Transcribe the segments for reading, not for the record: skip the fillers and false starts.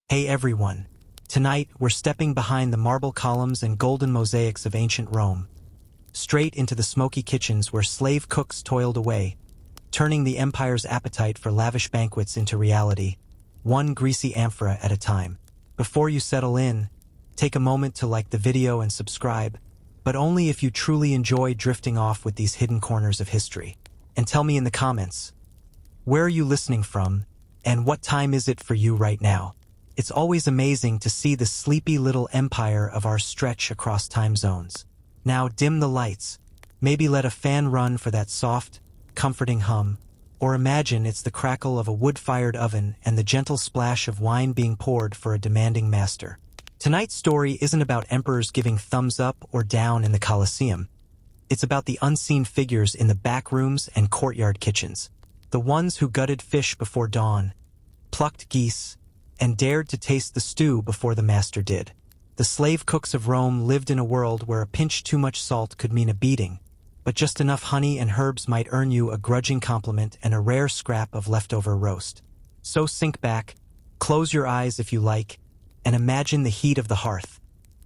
Hey everyone! Tonight, we're stepping behind the marble columns and golden mosaics of ancient Rome, straight into the smoky kitchens where slave cooks toiled away, turning the empire's appetite for lavish banquets into reality, one greasy amphora at a time. Before you settle in, take a moment to like the video and subscribe, but only if you truly enjoy drifting off with these hidden corners of history. And tell me in the comments, where are you listening from, and what time is it for you right now? It's always amazing to see the sleepy little empire of our stretch across time zones. Now dim the lights, maybe let a fan run for that soft, comforting hum, or imagine it's the crackle of a wood-fired oven and the gentle splash of wine being poured for a demanding master. Tonight's story isn't about emperors giving thumbs up or down in the Colosseum. It's about the unseen figures in the back rooms and courtyard kitchens, the ones who gutted fish before dawn, plucked geese, and dared to taste the stew before the master did. The slave cooks of Rome lived in a world where a pinch too much salt could mean a beating, but just enough honey and herbs might earn you a grudging compliment and a rare scrap of leftover roast. So sink back, close your eyes if you like, and imagine the heat of the hearth,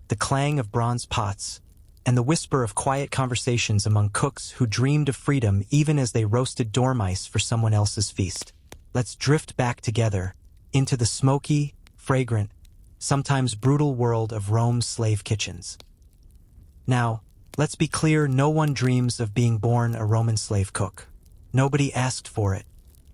the clang of bronze pots, and the whisper of quiet conversations among cooks who dreamed of freedom even as they roasted dormice for someone else's feast. Let's drift back together into the smoky, fragrant, sometimes brutal world of Rome's slave kitchens. Now, let's be clear, no one dreams of being born a Roman slave cook. Nobody asked for it.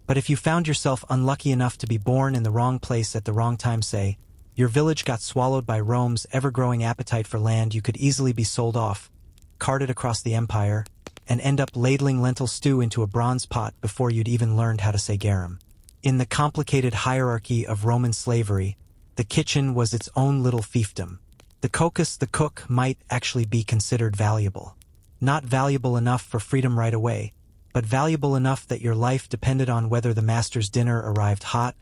But if you found yourself unlucky enough to be born in the wrong place at the wrong time, say, your village got swallowed by Rome's ever-growing appetite for land, you could easily be sold off, carted across the empire, and end up ladling lentil stew into a bronze pot before you'd even learned how to say garum. In the complicated hierarchy of Roman slavery, the kitchen was its own little fiefdom. The cocus, the cook, might actually be considered valuable. Not valuable enough for freedom right away, but valuable enough that your life depended on whether the master's dinner arrived hot,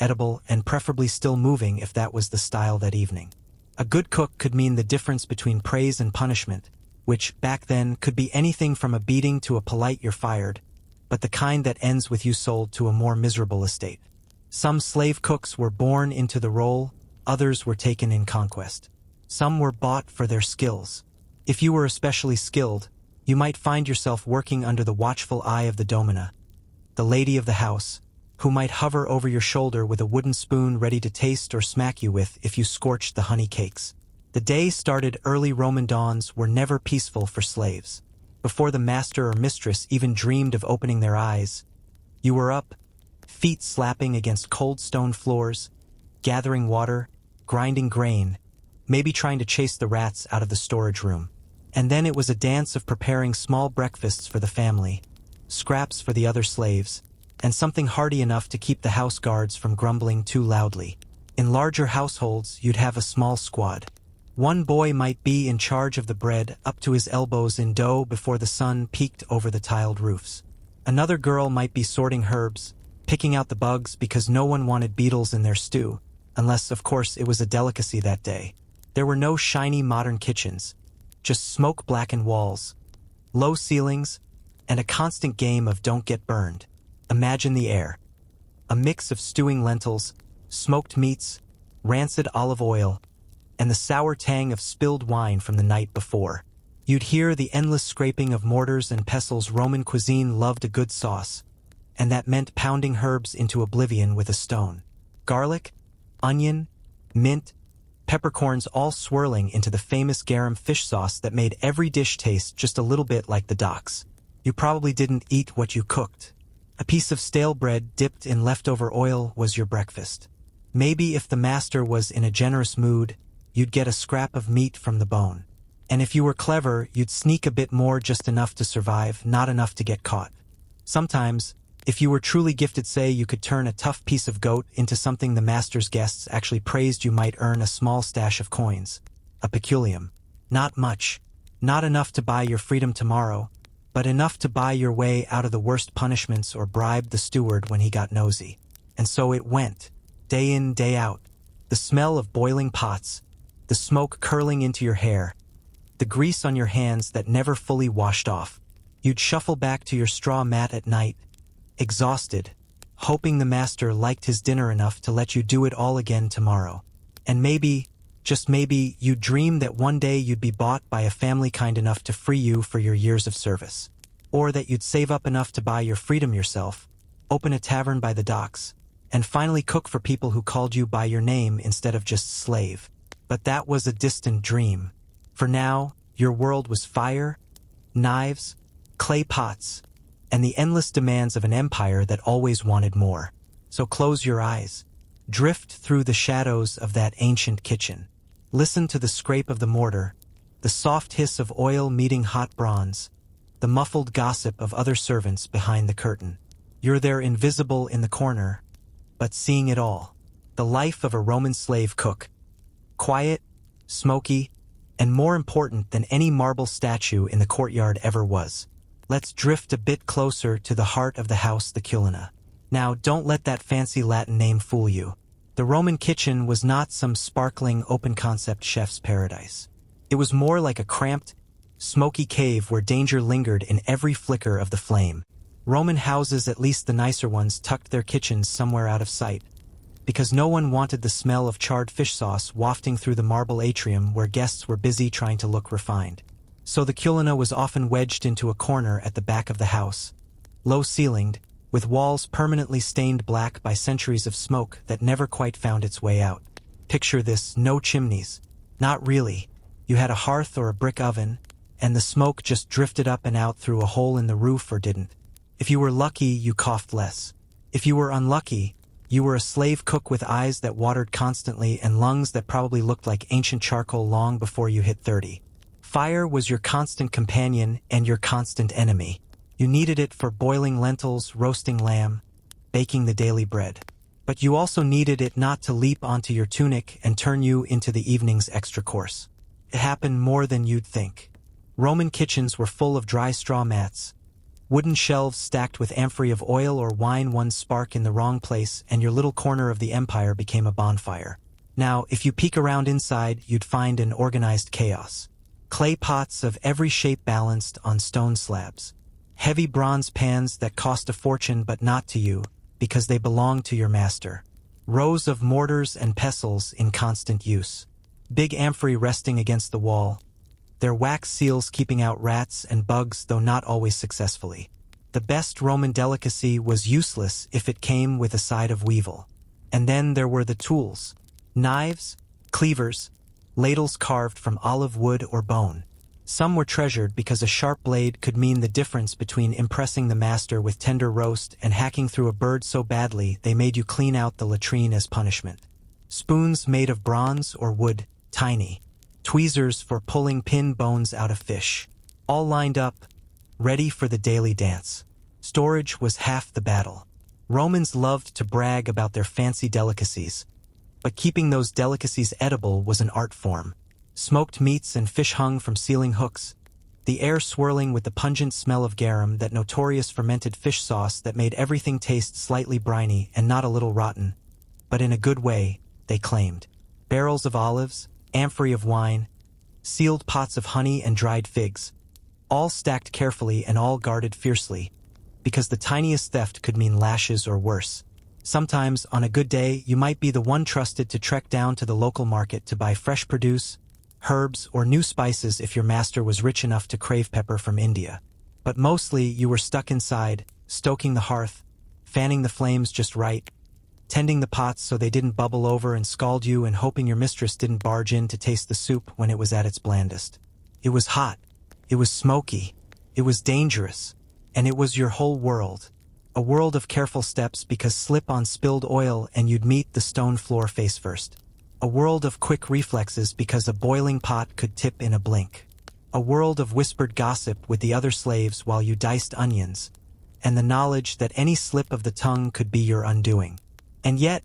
edible, and preferably still moving if that was the style that evening. A good cook could mean the difference between praise and punishment, which, back then, could be anything from a beating to a polite "you're fired," but the kind that ends with you sold to a more miserable estate. Some slave cooks were born into the role, others were taken in conquest. Some were bought for their skills. If you were especially skilled, you might find yourself working under the watchful eye of the domina, the lady of the house, who might hover over your shoulder with a wooden spoon ready to taste or smack you with if you scorched the honey cakes. The day started early. Roman dawns were never peaceful for slaves. Before the master or mistress even dreamed of opening their eyes, you were up, feet slapping against cold stone floors, gathering water, grinding grain, maybe trying to chase the rats out of the storage room. And then it was a dance of preparing small breakfasts for the family, scraps for the other slaves, and something hearty enough to keep the house guards from grumbling too loudly. In larger households, you'd have a small squad. One boy might be in charge of the bread up to his elbows in dough before the sun peeked over the tiled roofs. Another girl might be sorting herbs, picking out the bugs because no one wanted beetles in their stew, unless, of course, it was a delicacy that day. There were no shiny modern kitchens, just smoke-blackened walls, low ceilings, and a constant game of don't get burned. Imagine the air. A mix of stewing lentils, smoked meats, rancid olive oil, and the sour tang of spilled wine from the night before. You'd hear the endless scraping of mortars and pestles. Roman cuisine loved a good sauce, and that meant pounding herbs into oblivion with a stone. Garlic, onion, mint, peppercorns all swirling into the famous garum fish sauce that made every dish taste just a little bit like the docks. You probably didn't eat what you cooked. A piece of stale bread dipped in leftover oil was your breakfast. Maybe if the master was in a generous mood, you'd get a scrap of meat from the bone. And if you were clever, you'd sneak a bit more, just enough to survive, not enough to get caught. Sometimes, if you were truly gifted, say, you could turn a tough piece of goat into something the master's guests actually praised. You might earn a small stash of coins, a peculium. Not much, not enough to buy your freedom tomorrow, but enough to buy your way out of the worst punishments or bribe the steward when he got nosy. And so it went, day in, day out. The smell of boiling pots, the smoke curling into your hair, the grease on your hands that never fully washed off. You'd shuffle back to your straw mat at night, exhausted, hoping the master liked his dinner enough to let you do it all again tomorrow. And maybe, just maybe, you'd dream that one day you'd be bought by a family kind enough to free you for your years of service. Or that you'd save up enough to buy your freedom yourself, open a tavern by the docks, and finally cook for people who called you by your name instead of just slave. But that was a distant dream. For now, your world was fire, knives, clay pots, and the endless demands of an empire that always wanted more. So close your eyes. Drift through the shadows of that ancient kitchen. Listen to the scrape of the mortar, the soft hiss of oil meeting hot bronze, the muffled gossip of other servants behind the curtain. You're there invisible in the corner, but seeing it all. The life of a Roman slave cook. Quiet, smoky, and more important than any marble statue in the courtyard ever was. Let's drift a bit closer to the heart of the house, the culina. Now, don't let that fancy Latin name fool you. The Roman kitchen was not some sparkling open-concept chef's paradise. It was more like a cramped, smoky cave where danger lingered in every flicker of the flame. Roman houses, at least the nicer ones, tucked their kitchens somewhere out of sight, because no one wanted the smell of charred fish sauce wafting through the marble atrium where guests were busy trying to look refined. So the culina was often wedged into a corner at the back of the house, low-ceilinged, with walls permanently stained black by centuries of smoke that never quite found its way out. Picture this: no chimneys. Not really. You had a hearth or a brick oven, and the smoke just drifted up and out through a hole in the roof or didn't. If you were lucky, you coughed less. If you were unlucky, you were a slave cook with eyes that watered constantly and lungs that probably looked like ancient charcoal long before you hit 30. Fire was your constant companion and your constant enemy. You needed it for boiling lentils, roasting lamb, baking the daily bread. But you also needed it not to leap onto your tunic and turn you into the evening's extra course. It happened more than you'd think. Roman kitchens were full of dry straw mats, wooden shelves stacked with amphorae of oil or wine. One spark in the wrong place and your little corner of the empire became a bonfire. Now, if you peek around inside, you'd find an organized chaos. Clay pots of every shape balanced on stone slabs. Heavy bronze pans that cost a fortune but not to you, because they belonged to your master. Rows of mortars and pestles in constant use. Big amphorae resting against the wall, their wax seals keeping out rats and bugs, though not always successfully. The best Roman delicacy was useless if it came with a side of weevil. And then there were the tools. Knives, cleavers, ladles carved from olive wood or bone. Some were treasured because a sharp blade could mean the difference between impressing the master with tender roast and hacking through a bird so badly they made you clean out the latrine as punishment. Spoons made of bronze or wood, tiny. Tweezers for pulling pin bones out of fish. All lined up, ready for the daily dance. Storage was half the battle. Romans loved to brag about their fancy delicacies, but keeping those delicacies edible was an art form. Smoked meats and fish hung from ceiling hooks, the air swirling with the pungent smell of garum, that notorious fermented fish sauce that made everything taste slightly briny and not a little rotten, but in a good way, they claimed. Barrels of olives, amphorae of wine, sealed pots of honey and dried figs, all stacked carefully and all guarded fiercely, because the tiniest theft could mean lashes or worse. Sometimes, on a good day, you might be the one trusted to trek down to the local market to buy fresh produce, herbs, or new spices if your master was rich enough to crave pepper from India. But mostly, you were stuck inside, stoking the hearth, fanning the flames just right, tending the pots so they didn't bubble over and scald you, and hoping your mistress didn't barge in to taste the soup when it was at its blandest. It was hot. It was smoky. It was dangerous. And it was your whole world. A world of careful steps, because slip on spilled oil and you'd meet the stone floor face first. A world of quick reflexes, because a boiling pot could tip in a blink. A world of whispered gossip with the other slaves while you diced onions, and the knowledge that any slip of the tongue could be your undoing. And yet,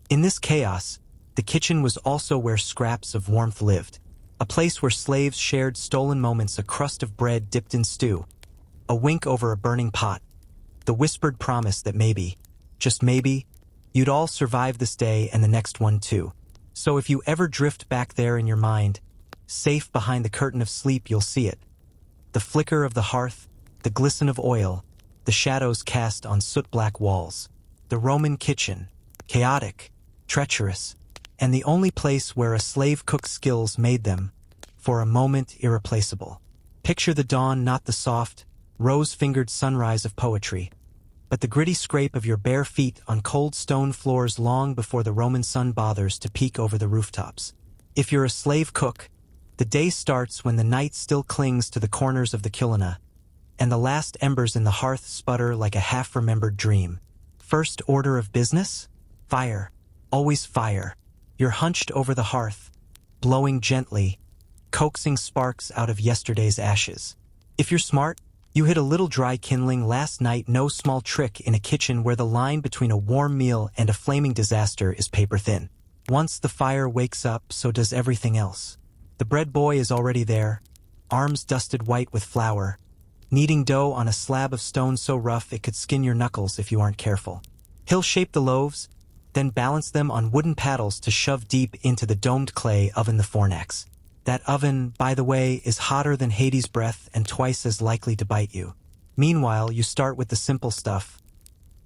in this chaos, the kitchen was also where scraps of warmth lived. A place where slaves shared stolen moments, a crust of bread dipped in stew, a wink over a burning pot, the whispered promise that maybe, just maybe, you'd all survive this day and the next one too. So if you ever drift back there in your mind, safe behind the curtain of sleep, you'll see it. The flicker of the hearth, the glisten of oil, the shadows cast on soot-black walls. The Roman kitchen, chaotic, treacherous, and the only place where a slave cook's skills made them, for a moment, irreplaceable. Picture the dawn, not the soft, rose-fingered sunrise of poetry, but the gritty scrape of your bare feet on cold stone floors long before the Roman sun bothers to peek over the rooftops. If you're a slave cook, the day starts when the night still clings to the corners of the kilina, and the last embers in the hearth sputter like a half-remembered dream. First order of business? Fire. Always fire. You're hunched over the hearth, blowing gently, coaxing sparks out of yesterday's ashes. If you're smart, you hit a little dry kindling last night, no small trick in a kitchen where the line between a warm meal and a flaming disaster is paper thin. Once the fire wakes up, so does everything else. The bread boy is already there, arms dusted white with flour, kneading dough on a slab of stone so rough it could skin your knuckles if you aren't careful. He'll shape the loaves, then balance them on wooden paddles to shove deep into the domed clay oven, the fornax. That oven, by the way, is hotter than Hades' breath and twice as likely to bite you. Meanwhile, you start with the simple stuff.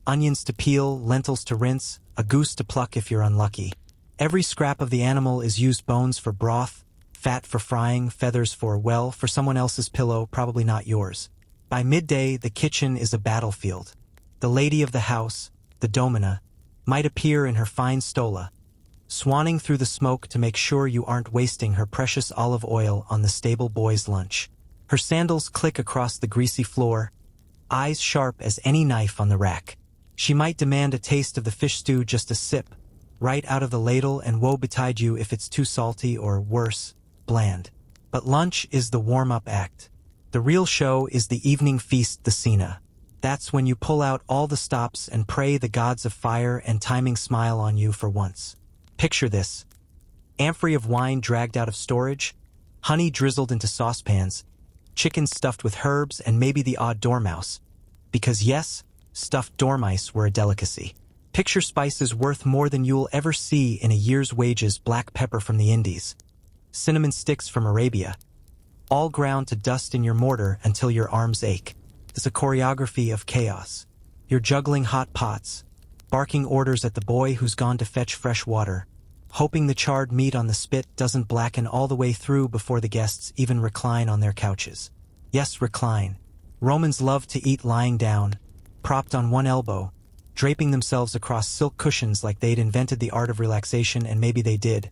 Onions to peel, lentils to rinse, a goose to pluck if you're unlucky. Every scrap of the animal is used: bones for broth, fat for frying, feathers for, well, for someone else's pillow, probably not yours. By midday, the kitchen is a battlefield. The lady of the house, the domina, might appear in her fine stola, swanning through the smoke to make sure you aren't wasting her precious olive oil on the stable boy's lunch. Her sandals click across the greasy floor, eyes sharp as any knife on the rack. She might demand a taste of the fish stew, just a sip, right out of the ladle, and woe betide you if it's too salty or, worse, bland. But lunch is the warm-up act. The real show is the evening feast, the cena. That's when you pull out all the stops and pray the gods of fire and timing smile on you for once. Picture this: amphory of wine dragged out of storage, honey drizzled into saucepans, chicken stuffed with herbs, and maybe the odd dormouse. Because yes, stuffed dormice were a delicacy. Picture spices worth more than you'll ever see in a year's wages: black pepper from the Indies, cinnamon sticks from Arabia, all ground to dust in your mortar until your arms ache. It's a choreography of chaos. You're juggling hot pots, barking orders at the boy who's gone to fetch fresh water, hoping the charred meat on the spit doesn't blacken all the way through before the guests even recline on their couches. Yes, recline. Romans loved to eat lying down, propped on one elbow, draping themselves across silk cushions like they'd invented the art of relaxation, and maybe they did.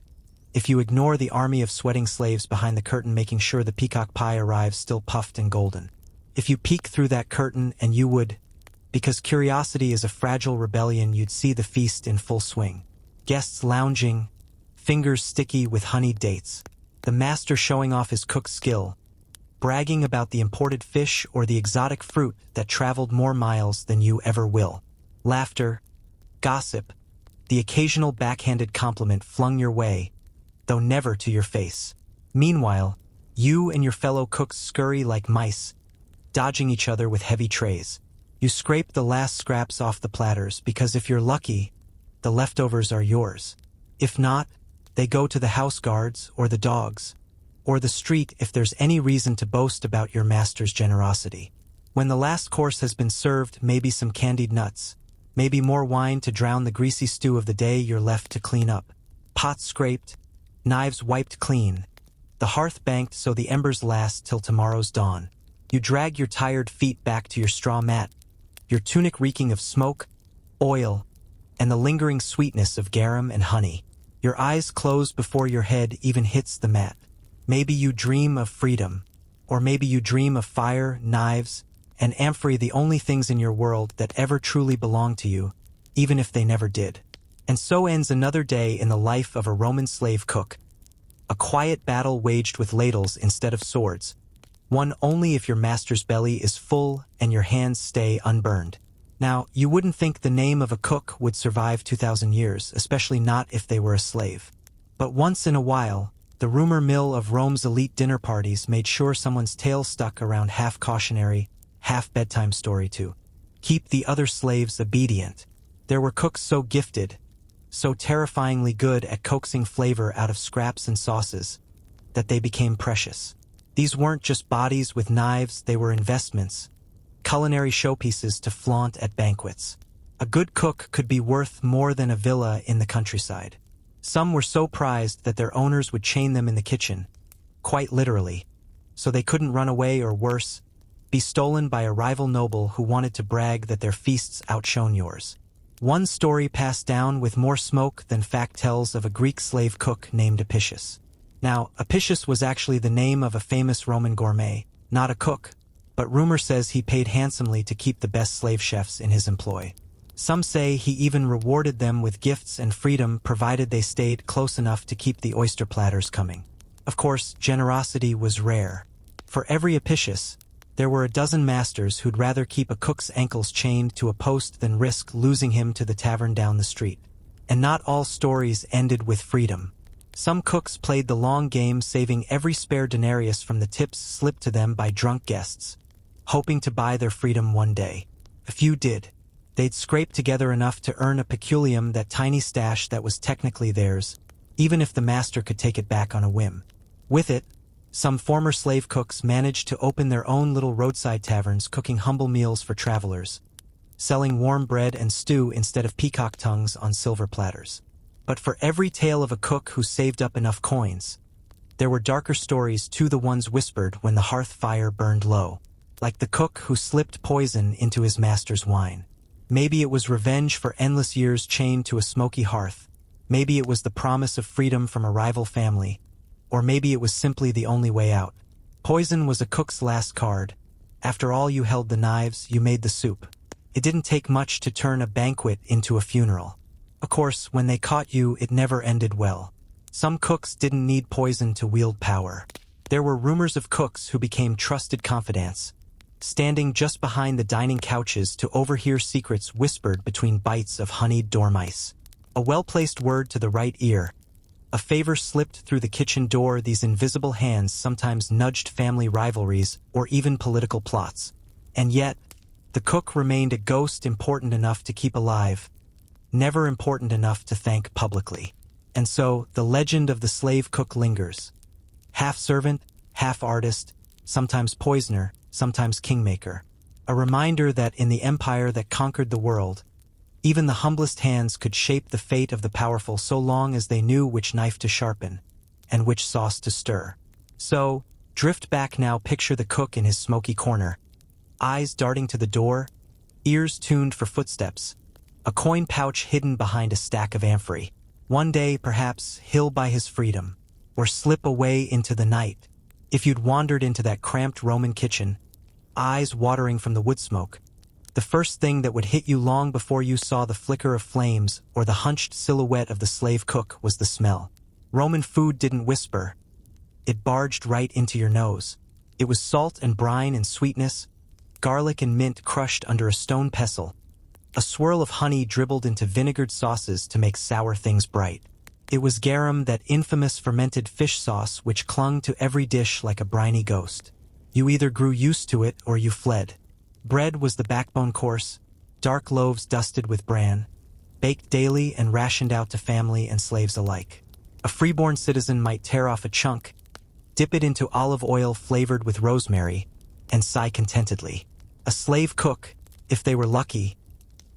If you ignore the army of sweating slaves behind the curtain making sure the peacock pie arrives still puffed and golden. If you peek through that curtain, and you would, because curiosity is a fragile rebellion, you'd see the feast in full swing. Guests lounging, fingers sticky with honeyed dates. The master showing off his cook's skill, bragging about the imported fish or the exotic fruit that traveled more miles than you ever will. Laughter, gossip, the occasional backhanded compliment flung your way, though never to your face. Meanwhile, you and your fellow cooks scurry like mice, dodging each other with heavy trays. You scrape the last scraps off the platters because if you're lucky, the leftovers are yours. If not, they go to the house guards or the dogs, or the street if there's any reason to boast about your master's generosity. When the last course has been served, maybe some candied nuts, maybe more wine to drown the greasy stew of the day, you're left to clean up. Pots scraped, knives wiped clean, the hearth banked so the embers last till tomorrow's dawn. You drag your tired feet back to your straw mat, your tunic reeking of smoke, oil, and the lingering sweetness of garum and honey. Your eyes close before your head even hits the mat. Maybe you dream of freedom, or maybe you dream of fire, knives, and amphory, the only things in your world that ever truly belong to you, even if they never did. And so ends another day in the life of a Roman slave cook. A quiet battle waged with ladles instead of swords. One only if your master's belly is full and your hands stay unburned. Now, you wouldn't think the name of a cook would survive 2,000 years, especially not if they were a slave. But once in a while, the rumor mill of Rome's elite dinner parties made sure someone's tail stuck around half cautionary, half bedtime story to keep the other slaves obedient. There were cooks so gifted, so terrifyingly good at coaxing flavor out of scraps and sauces, that they became precious. These weren't just bodies with knives, they were investments, culinary showpieces to flaunt at banquets. A good cook could be worth more than a villa in the countryside. Some were so prized that their owners would chain them in the kitchen, quite literally, so they couldn't run away or worse, be stolen by a rival noble who wanted to brag that their feasts outshone yours. One story passed down with more smoke than fact tells of a Greek slave cook named Apicius. Now, Apicius was actually the name of a famous Roman gourmet, not a cook, but rumor says he paid handsomely to keep the best slave chefs in his employ. Some say he even rewarded them with gifts and freedom provided they stayed close enough to keep the oyster platters coming. Of course, generosity was rare. For every Apicius, there were a dozen masters who'd rather keep a cook's ankles chained to a post than risk losing him to the tavern down the street. And not all stories ended with freedom. Some cooks played the long game, saving every spare denarius from the tips slipped to them by drunk guests, hoping to buy their freedom one day. A few did. They'd scrape together enough to earn a peculium, that tiny stash that was technically theirs, even if the master could take it back on a whim. With it, some former slave cooks managed to open their own little roadside taverns, cooking humble meals for travelers, selling warm bread and stew instead of peacock tongues on silver platters. But for every tale of a cook who saved up enough coins, there were darker stories too, the ones whispered when the hearth fire burned low, like the cook who slipped poison into his master's wine. Maybe it was revenge for endless years chained to a smoky hearth, maybe it was the promise of freedom from a rival family, or maybe it was simply the only way out. Poison was a cook's last card. After all, you held the knives, you made the soup. It didn't take much to turn a banquet into a funeral. Of course, when they caught you, it never ended well. Some cooks didn't need poison to wield power. There were rumors of cooks who became trusted confidants, standing just behind the dining couches to overhear secrets whispered between bites of honeyed dormice. A well-placed word to the right ear, a favor slipped through the kitchen door. These invisible hands sometimes nudged family rivalries or even political plots. And yet, the cook remained a ghost, important enough to keep alive, never important enough to thank publicly. And so, the legend of the slave cook lingers. Half servant, half artist, sometimes poisoner, sometimes kingmaker. A reminder that in the empire that conquered the world, even the humblest hands could shape the fate of the powerful, so long as they knew which knife to sharpen and which sauce to stir. So, drift back now, picture the cook in his smoky corner, eyes darting to the door, ears tuned for footsteps, a coin pouch hidden behind a stack of amphory. One day, perhaps, he'll buy his freedom, or slip away into the night. If you'd wandered into that cramped Roman kitchen, eyes watering from the wood smoke, the first thing that would hit you long before you saw the flicker of flames or the hunched silhouette of the slave cook was the smell. Roman food didn't whisper. It barged right into your nose. It was salt and brine and sweetness, garlic and mint crushed under a stone pestle, a swirl of honey dribbled into vinegared sauces to make sour things bright. It was garum, that infamous fermented fish sauce which clung to every dish like a briny ghost. You either grew used to it or you fled. Bread was the backbone course, dark loaves dusted with bran, baked daily and rationed out to family and slaves alike. A freeborn citizen might tear off a chunk, dip it into olive oil flavored with rosemary, and sigh contentedly. A slave cook, if they were lucky,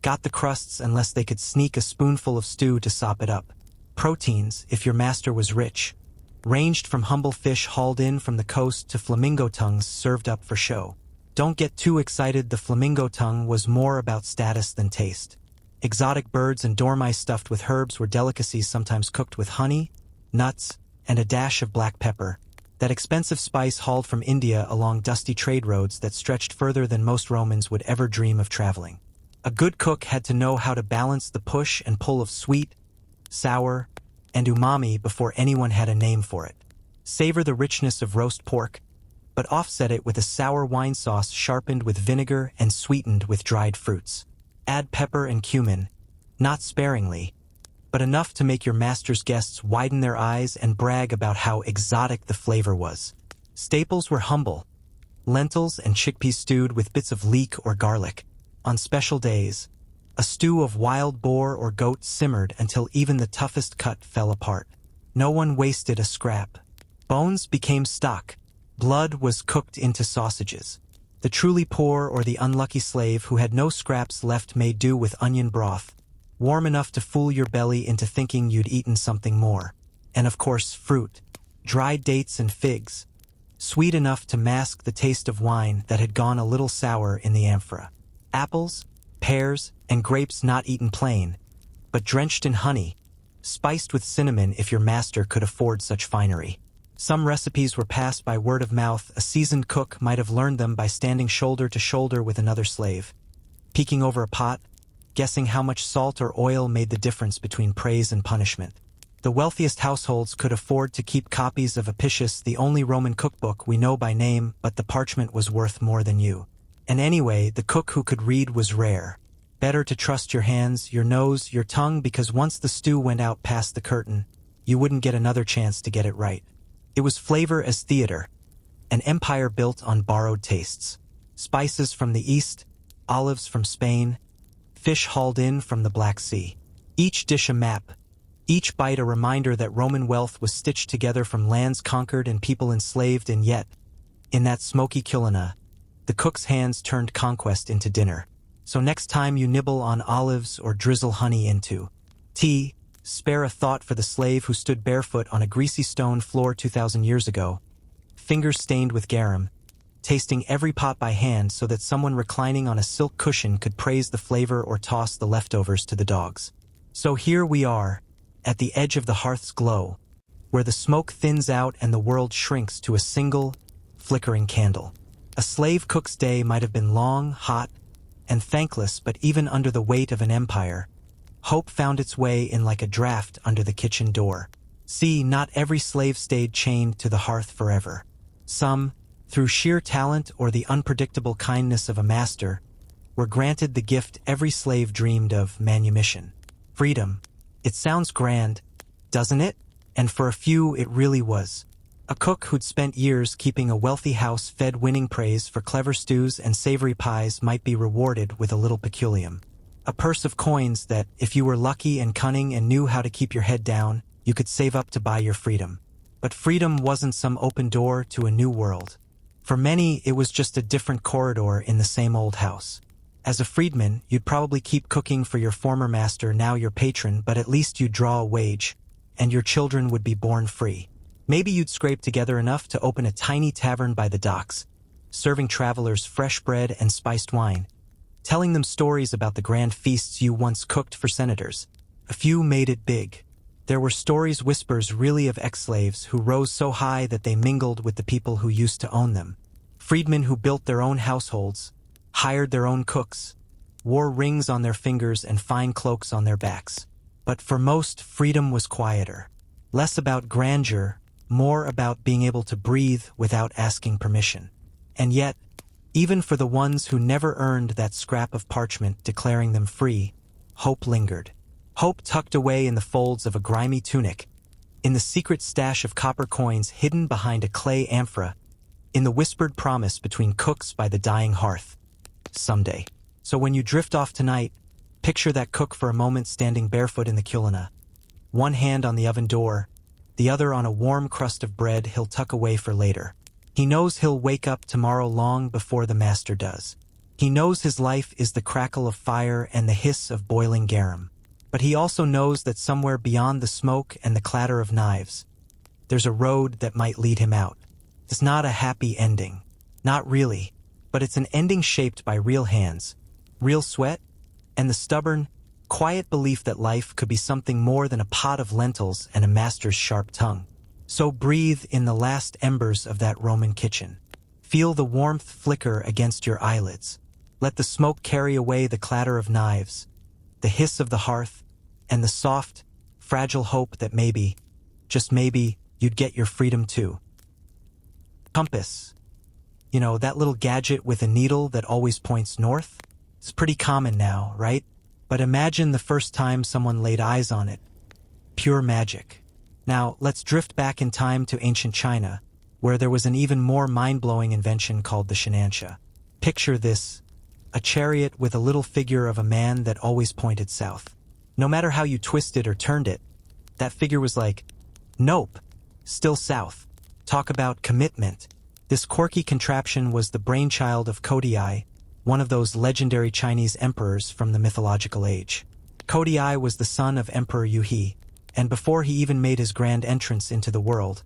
got the crusts unless they could sneak a spoonful of stew to sop it up. Proteins, if your master was rich, ranged from humble fish hauled in from the coast to flamingo tongues served up for show. Don't get too excited, the flamingo tongue was more about status than taste. Exotic birds and dormice stuffed with herbs were delicacies, sometimes cooked with honey, nuts, and a dash of black pepper, that expensive spice hauled from India along dusty trade roads that stretched further than most Romans would ever dream of traveling. A good cook had to know how to balance the push and pull of sweet, sour, and umami before anyone had a name for it. Savor the richness of roast pork, but offset it with a sour wine sauce sharpened with vinegar and sweetened with dried fruits. Add pepper and cumin, not sparingly, but enough to make your master's guests widen their eyes and brag about how exotic the flavor was. Staples were humble: lentils and chickpeas stewed with bits of leek or garlic. On special days, a stew of wild boar or goat simmered until even the toughest cut fell apart. No one wasted a scrap. Bones became stock. Blood was cooked into sausages. The truly poor or the unlucky slave who had no scraps left made do with onion broth, warm enough to fool your belly into thinking you'd eaten something more. And of course, fruit, dried dates and figs, sweet enough to mask the taste of wine that had gone a little sour in the amphora. Apples, pears, and grapes not eaten plain, but drenched in honey, spiced with cinnamon if your master could afford such finery. Some recipes were passed by word of mouth. A seasoned cook might have learned them by standing shoulder to shoulder with another slave, peeking over a pot, guessing how much salt or oil made the difference between praise and punishment. The wealthiest households could afford to keep copies of Apicius, the only Roman cookbook we know by name, but the parchment was worth more than you. And anyway, the cook who could read was rare. Better to trust your hands, your nose, your tongue, because once the stew went out past the curtain, you wouldn't get another chance to get it right. It was flavor as theater, an empire built on borrowed tastes. Spices from the East, olives from Spain, fish hauled in from the Black Sea. Each dish a map, each bite a reminder that Roman wealth was stitched together from lands conquered and people enslaved, and yet, in that smoky culina, the cook's hands turned conquest into dinner. So next time you nibble on olives or drizzle honey into tea, spare a thought for the slave who stood barefoot on a greasy stone floor 2,000 years ago, fingers stained with garum, tasting every pot by hand so that someone reclining on a silk cushion could praise the flavor or toss the leftovers to the dogs. So here we are, at the edge of the hearth's glow, where the smoke thins out and the world shrinks to a single, flickering candle. A slave cook's day might have been long, hot, and thankless, but even under the weight of an empire, hope found its way in like a draft under the kitchen door. See, not every slave stayed chained to the hearth forever. Some, through sheer talent or the unpredictable kindness of a master, were granted the gift every slave dreamed of: manumission. Freedom. It sounds grand, doesn't it? And for a few it really was. A cook who'd spent years keeping a wealthy house fed winning praise for clever stews and savory pies might be rewarded with a little peculium. A purse of coins that, if you were lucky and cunning and knew how to keep your head down, you could save up to buy your freedom. But freedom wasn't some open door to a new world. For many, it was just a different corridor in the same old house. As a freedman, you'd probably keep cooking for your former master, now your patron, but at least you'd draw a wage, and your children would be born free. Maybe you'd scrape together enough to open a tiny tavern by the docks, serving travelers fresh bread and spiced wine, telling them stories about the grand feasts you once cooked for senators. A few made it big. There were stories, whispers really, of ex-slaves who rose so high that they mingled with the people who used to own them. Freedmen who built their own households, hired their own cooks, wore rings on their fingers and fine cloaks on their backs. But for most, freedom was quieter. Less about grandeur, more about being able to breathe without asking permission. And yet, even for the ones who never earned that scrap of parchment declaring them free, hope lingered. Hope tucked away in the folds of a grimy tunic, in the secret stash of copper coins hidden behind a clay amphora, in the whispered promise between cooks by the dying hearth. Someday. So when you drift off tonight, picture that cook for a moment standing barefoot in the culina, one hand on the oven door, the other on a warm crust of bread he'll tuck away for later. He knows he'll wake up tomorrow long before the master does. He knows his life is the crackle of fire and the hiss of boiling garum. But he also knows that somewhere beyond the smoke and the clatter of knives, there's a road that might lead him out. It's not a happy ending. Not really. But it's an ending shaped by real hands, real sweat, and the stubborn, quiet belief that life could be something more than a pot of lentils and a master's sharp tongue. So breathe in the last embers of that Roman kitchen. Feel the warmth flicker against your eyelids. Let the smoke carry away the clatter of knives, the hiss of the hearth, and the soft, fragile hope that maybe, just maybe, you'd get your freedom too. Compass. You know, that little gadget with a needle that always points north? It's pretty common now, right? But imagine the first time someone laid eyes on it. Pure magic. Now, let's drift back in time to ancient China, where there was an even more mind-blowing invention called the shenanxia. Picture this: a chariot with a little figure of a man that always pointed south. No matter how you twisted or turned it, that figure was like, nope, still south. Talk about commitment. This quirky contraption was the brainchild of Kodiai, one of those legendary Chinese emperors from the mythological age. Kodiai was the son of Emperor Yuhi, and before he even made his grand entrance into the world,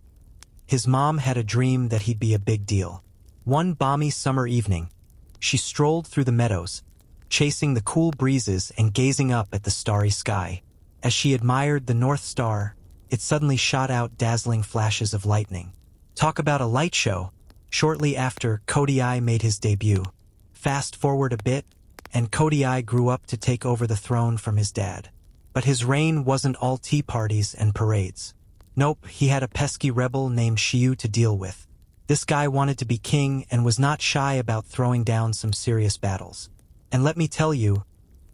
his mom had a dream that he'd be a big deal. One balmy summer evening, she strolled through the meadows, chasing the cool breezes and gazing up at the starry sky. As she admired the North Star, it suddenly shot out dazzling flashes of lightning. Talk about a light show! Shortly after, Kodiai made his debut. Fast forward a bit, and Kodiai grew up to take over the throne from his dad. But his reign wasn't all tea parties and parades. Nope, he had a pesky rebel named Xiu to deal with. This guy wanted to be king and was not shy about throwing down some serious battles. And let me tell you,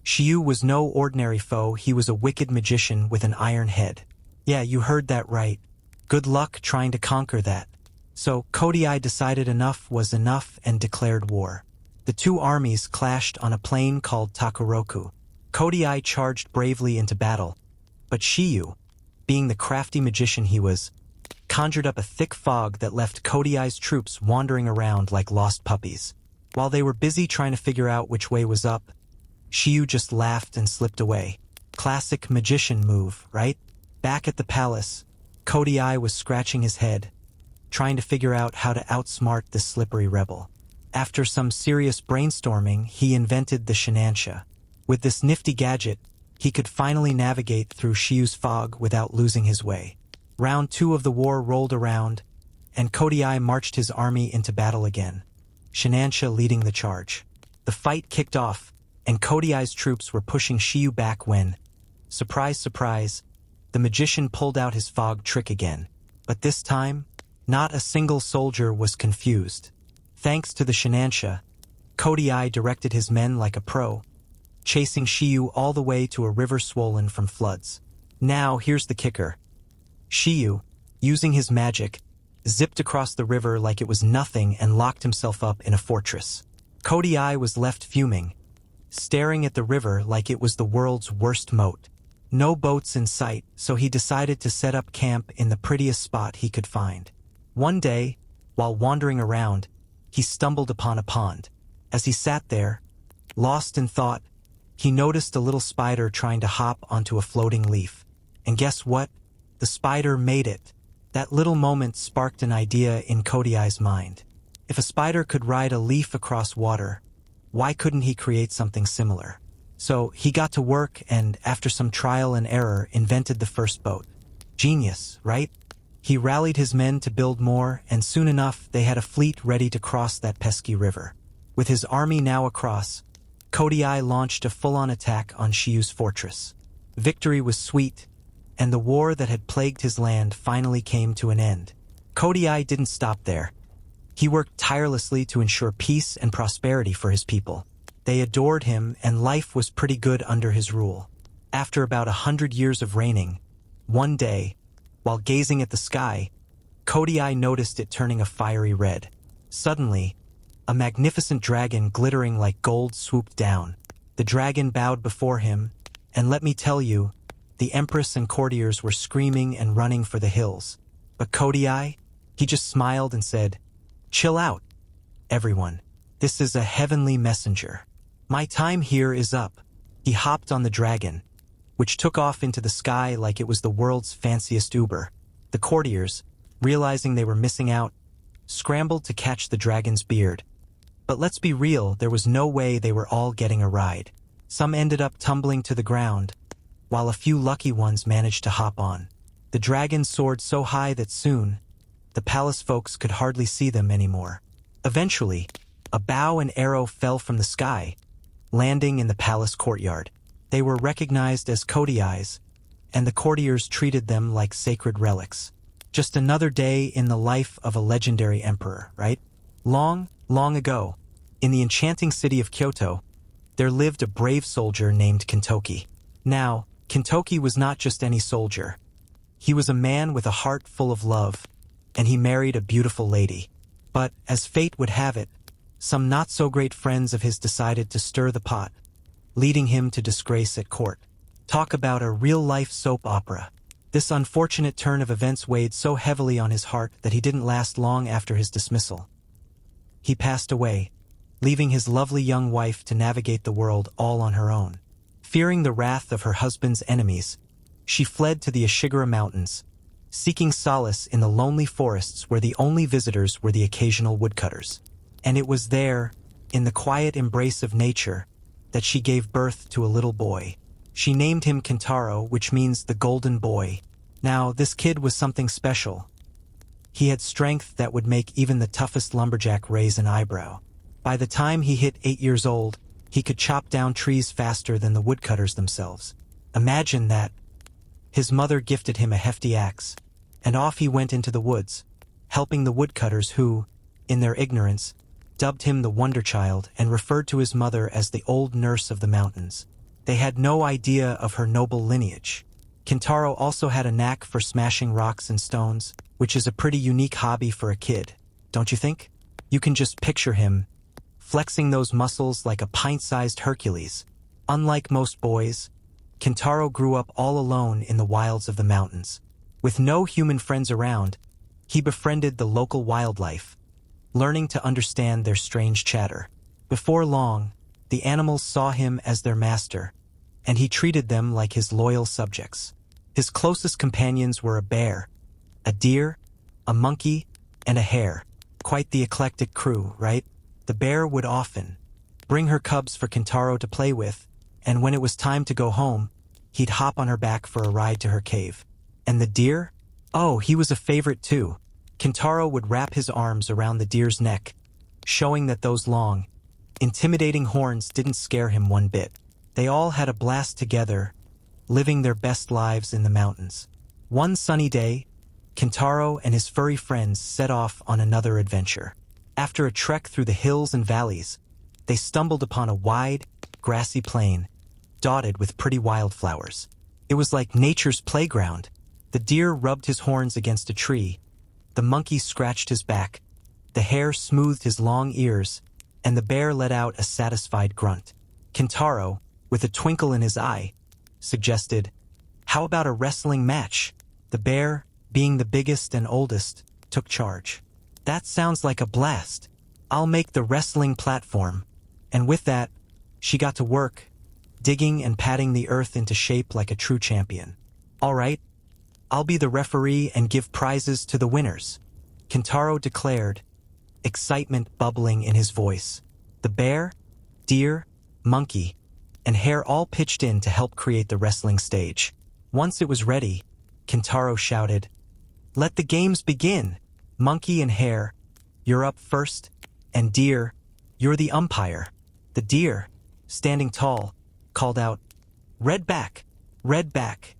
Xiu was no ordinary foe. He was a wicked magician with an iron head. Yeah, you heard that right. Good luck trying to conquer that. So Kodiai decided enough was enough and declared war. The two armies clashed on a plain called Takuroku. Kodiai charged bravely into battle, but Xiu, being the crafty magician he was, conjured up a thick fog that left Kodiai's troops wandering around like lost puppies. While they were busy trying to figure out which way was up, Xiu just laughed and slipped away. Classic magician move, right? Back at the palace, Kodiai was scratching his head, trying to figure out how to outsmart this slippery rebel. After some serious brainstorming, he invented the Shinansha. With this nifty gadget, he could finally navigate through Xiu's fog without losing his way. Round 2 of the war rolled around, and Kodiai marched his army into battle again, Shinansha leading the charge. The fight kicked off, and Kodiai's troops were pushing Xiu back when, surprise, surprise, the magician pulled out his fog trick again. But this time, not a single soldier was confused. Thanks to the Shinansha, Kodiai directed his men like a pro, chasing Xiu all the way to a river swollen from floods. Now, here's the kicker. Xiu, using his magic, zipped across the river like it was nothing and locked himself up in a fortress. Kodiai was left fuming, staring at the river like it was the world's worst moat. No boats in sight, so he decided to set up camp in the prettiest spot he could find. One day, while wandering around, he stumbled upon a pond. As he sat there, lost in thought, he noticed a little spider trying to hop onto a floating leaf. And guess what? The spider made it. That little moment sparked an idea in Kodiai's mind. If a spider could ride a leaf across water, why couldn't he create something similar? So he got to work and, after some trial and error, invented the first boat. Genius, right? He rallied his men to build more, and soon enough they had a fleet ready to cross that pesky river. With his army now across, Kodiai launched a full-on attack on Xiu's fortress. Victory was sweet, and the war that had plagued his land finally came to an end. Kodiai didn't stop there. He worked tirelessly to ensure peace and prosperity for his people. They adored him, and life was pretty good under his rule. After about 100 years of reigning, one day, while gazing at the sky, Kodiai noticed it turning a fiery red. Suddenly, a magnificent dragon glittering like gold swooped down. The dragon bowed before him, and let me tell you, the empress and courtiers were screaming and running for the hills. But Kodiai, he just smiled and said, "Chill out, everyone. This is a heavenly messenger. My time here is up." He hopped on the dragon, which took off into the sky like it was the world's fanciest Uber. The courtiers, realizing they were missing out, scrambled to catch the dragon's beard. But let's be real, there was no way they were all getting a ride. Some ended up tumbling to the ground, while a few lucky ones managed to hop on. The dragon soared so high that soon, the palace folks could hardly see them anymore. Eventually, a bow and arrow fell from the sky, landing in the palace courtyard. They were recognized as Kodiai's, and the courtiers treated them like sacred relics. Just another day in the life of a legendary emperor, right? Long, long ago, in the enchanting city of Kyoto, there lived a brave soldier named Kintoki. Now, Kintoki was not just any soldier. He was a man with a heart full of love, and he married a beautiful lady. But, as fate would have it, some not-so-great friends of his decided to stir the pot, leading him to disgrace at court. Talk about a real-life soap opera. This unfortunate turn of events weighed so heavily on his heart that he didn't last long after his dismissal. he passed away, leaving his lovely young wife to navigate the world all on her own. Fearing the wrath of her husband's enemies, she fled to the Ashigara Mountains, seeking solace in the lonely forests where the only visitors were the occasional woodcutters. And it was there, in the quiet embrace of nature, that she gave birth to a little boy. She named him Kintaro, which means the golden boy. Now, this kid was something special. He had strength that would make even the toughest lumberjack raise an eyebrow. By the time he hit 8 years old, he could chop down trees faster than the woodcutters themselves. Imagine that. His mother gifted him a hefty axe, and off he went into the woods, helping the woodcutters who, in their ignorance, dubbed him the Wonder Child and referred to his mother as the old nurse of the mountains. They had no idea of her noble lineage. Kintaro also had a knack for smashing rocks and stones, which is a pretty unique hobby for a kid, don't you think? You can just picture him, flexing those muscles like a pint-sized Hercules. Unlike most boys, Kintaro grew up all alone in the wilds of the mountains. With no human friends around, he befriended the local wildlife, learning to understand their strange chatter. Before long, the animals saw him as their master, and he treated them like his loyal subjects. His closest companions were a bear, a deer, a monkey, and a hare. Quite the eclectic crew, right? The bear would often bring her cubs for Kintaro to play with, and when it was time to go home, he'd hop on her back for a ride to her cave. And the deer? Oh, he was a favorite too. Kintaro would wrap his arms around the deer's neck, showing that those long, intimidating horns didn't scare him one bit. They all had a blast together, living their best lives in the mountains. One sunny day, Kintaro and his furry friends set off on another adventure. After a trek through the hills and valleys, they stumbled upon a wide, grassy plain, dotted with pretty wildflowers. It was like nature's playground. The deer rubbed his horns against a tree, the monkey scratched his back, the hare smoothed his long ears, and the bear let out a satisfied grunt. Kintaro, with a twinkle in his eye, suggested, "How about a wrestling match?" The bear, being the biggest and oldest, took charge. "That sounds like a blast. I'll make the wrestling platform." And with that, she got to work, digging and patting the earth into shape like a true champion. "All right, I'll be the referee and give prizes to the winners," Kintaro declared, excitement bubbling in his voice. The bear, deer, monkey, and hare all pitched in to help create the wrestling stage. Once it was ready, Kintaro shouted, "Let the games begin! Monkey and hare, you're up first, and deer, you're the umpire." The deer, standing tall, called out, "Red back, red back,"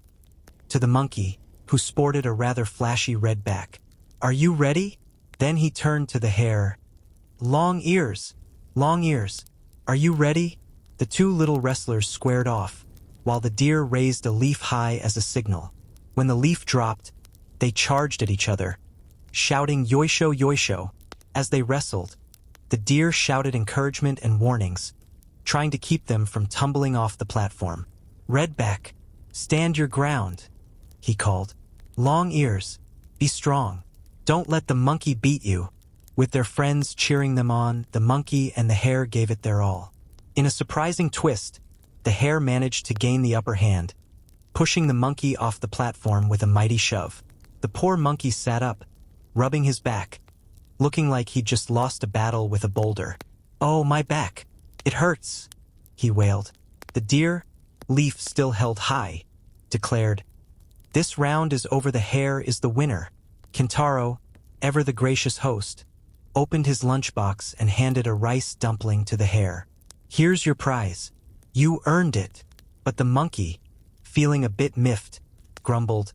to the monkey, who sported a rather flashy red back. "Are you ready?" Then he turned to the hare. Long ears, are you ready?" The two little wrestlers squared off, while the deer raised a leaf high as a signal. When the leaf dropped, they charged at each other, shouting "Yoisho, yoisho." As they wrestled, the deer shouted encouragement and warnings, trying to keep them from tumbling off the platform. "Redback, stand your ground," he called. "Long ears, be strong. Don't let the monkey beat you." With their friends cheering them on, the monkey and the hare gave it their all. In a surprising twist, the hare managed to gain the upper hand, pushing the monkey off the platform with a mighty shove. The poor monkey sat up, rubbing his back, looking like he'd just lost a battle with a boulder. "Oh, my back, it hurts," he wailed. The deer, leaf still held high, declared, "This round is over. The hare is the winner." Kintaro, ever the gracious host, opened his lunchbox and handed a rice dumpling to the hare. "Here's your prize. You earned it." But the monkey, feeling a bit miffed, grumbled,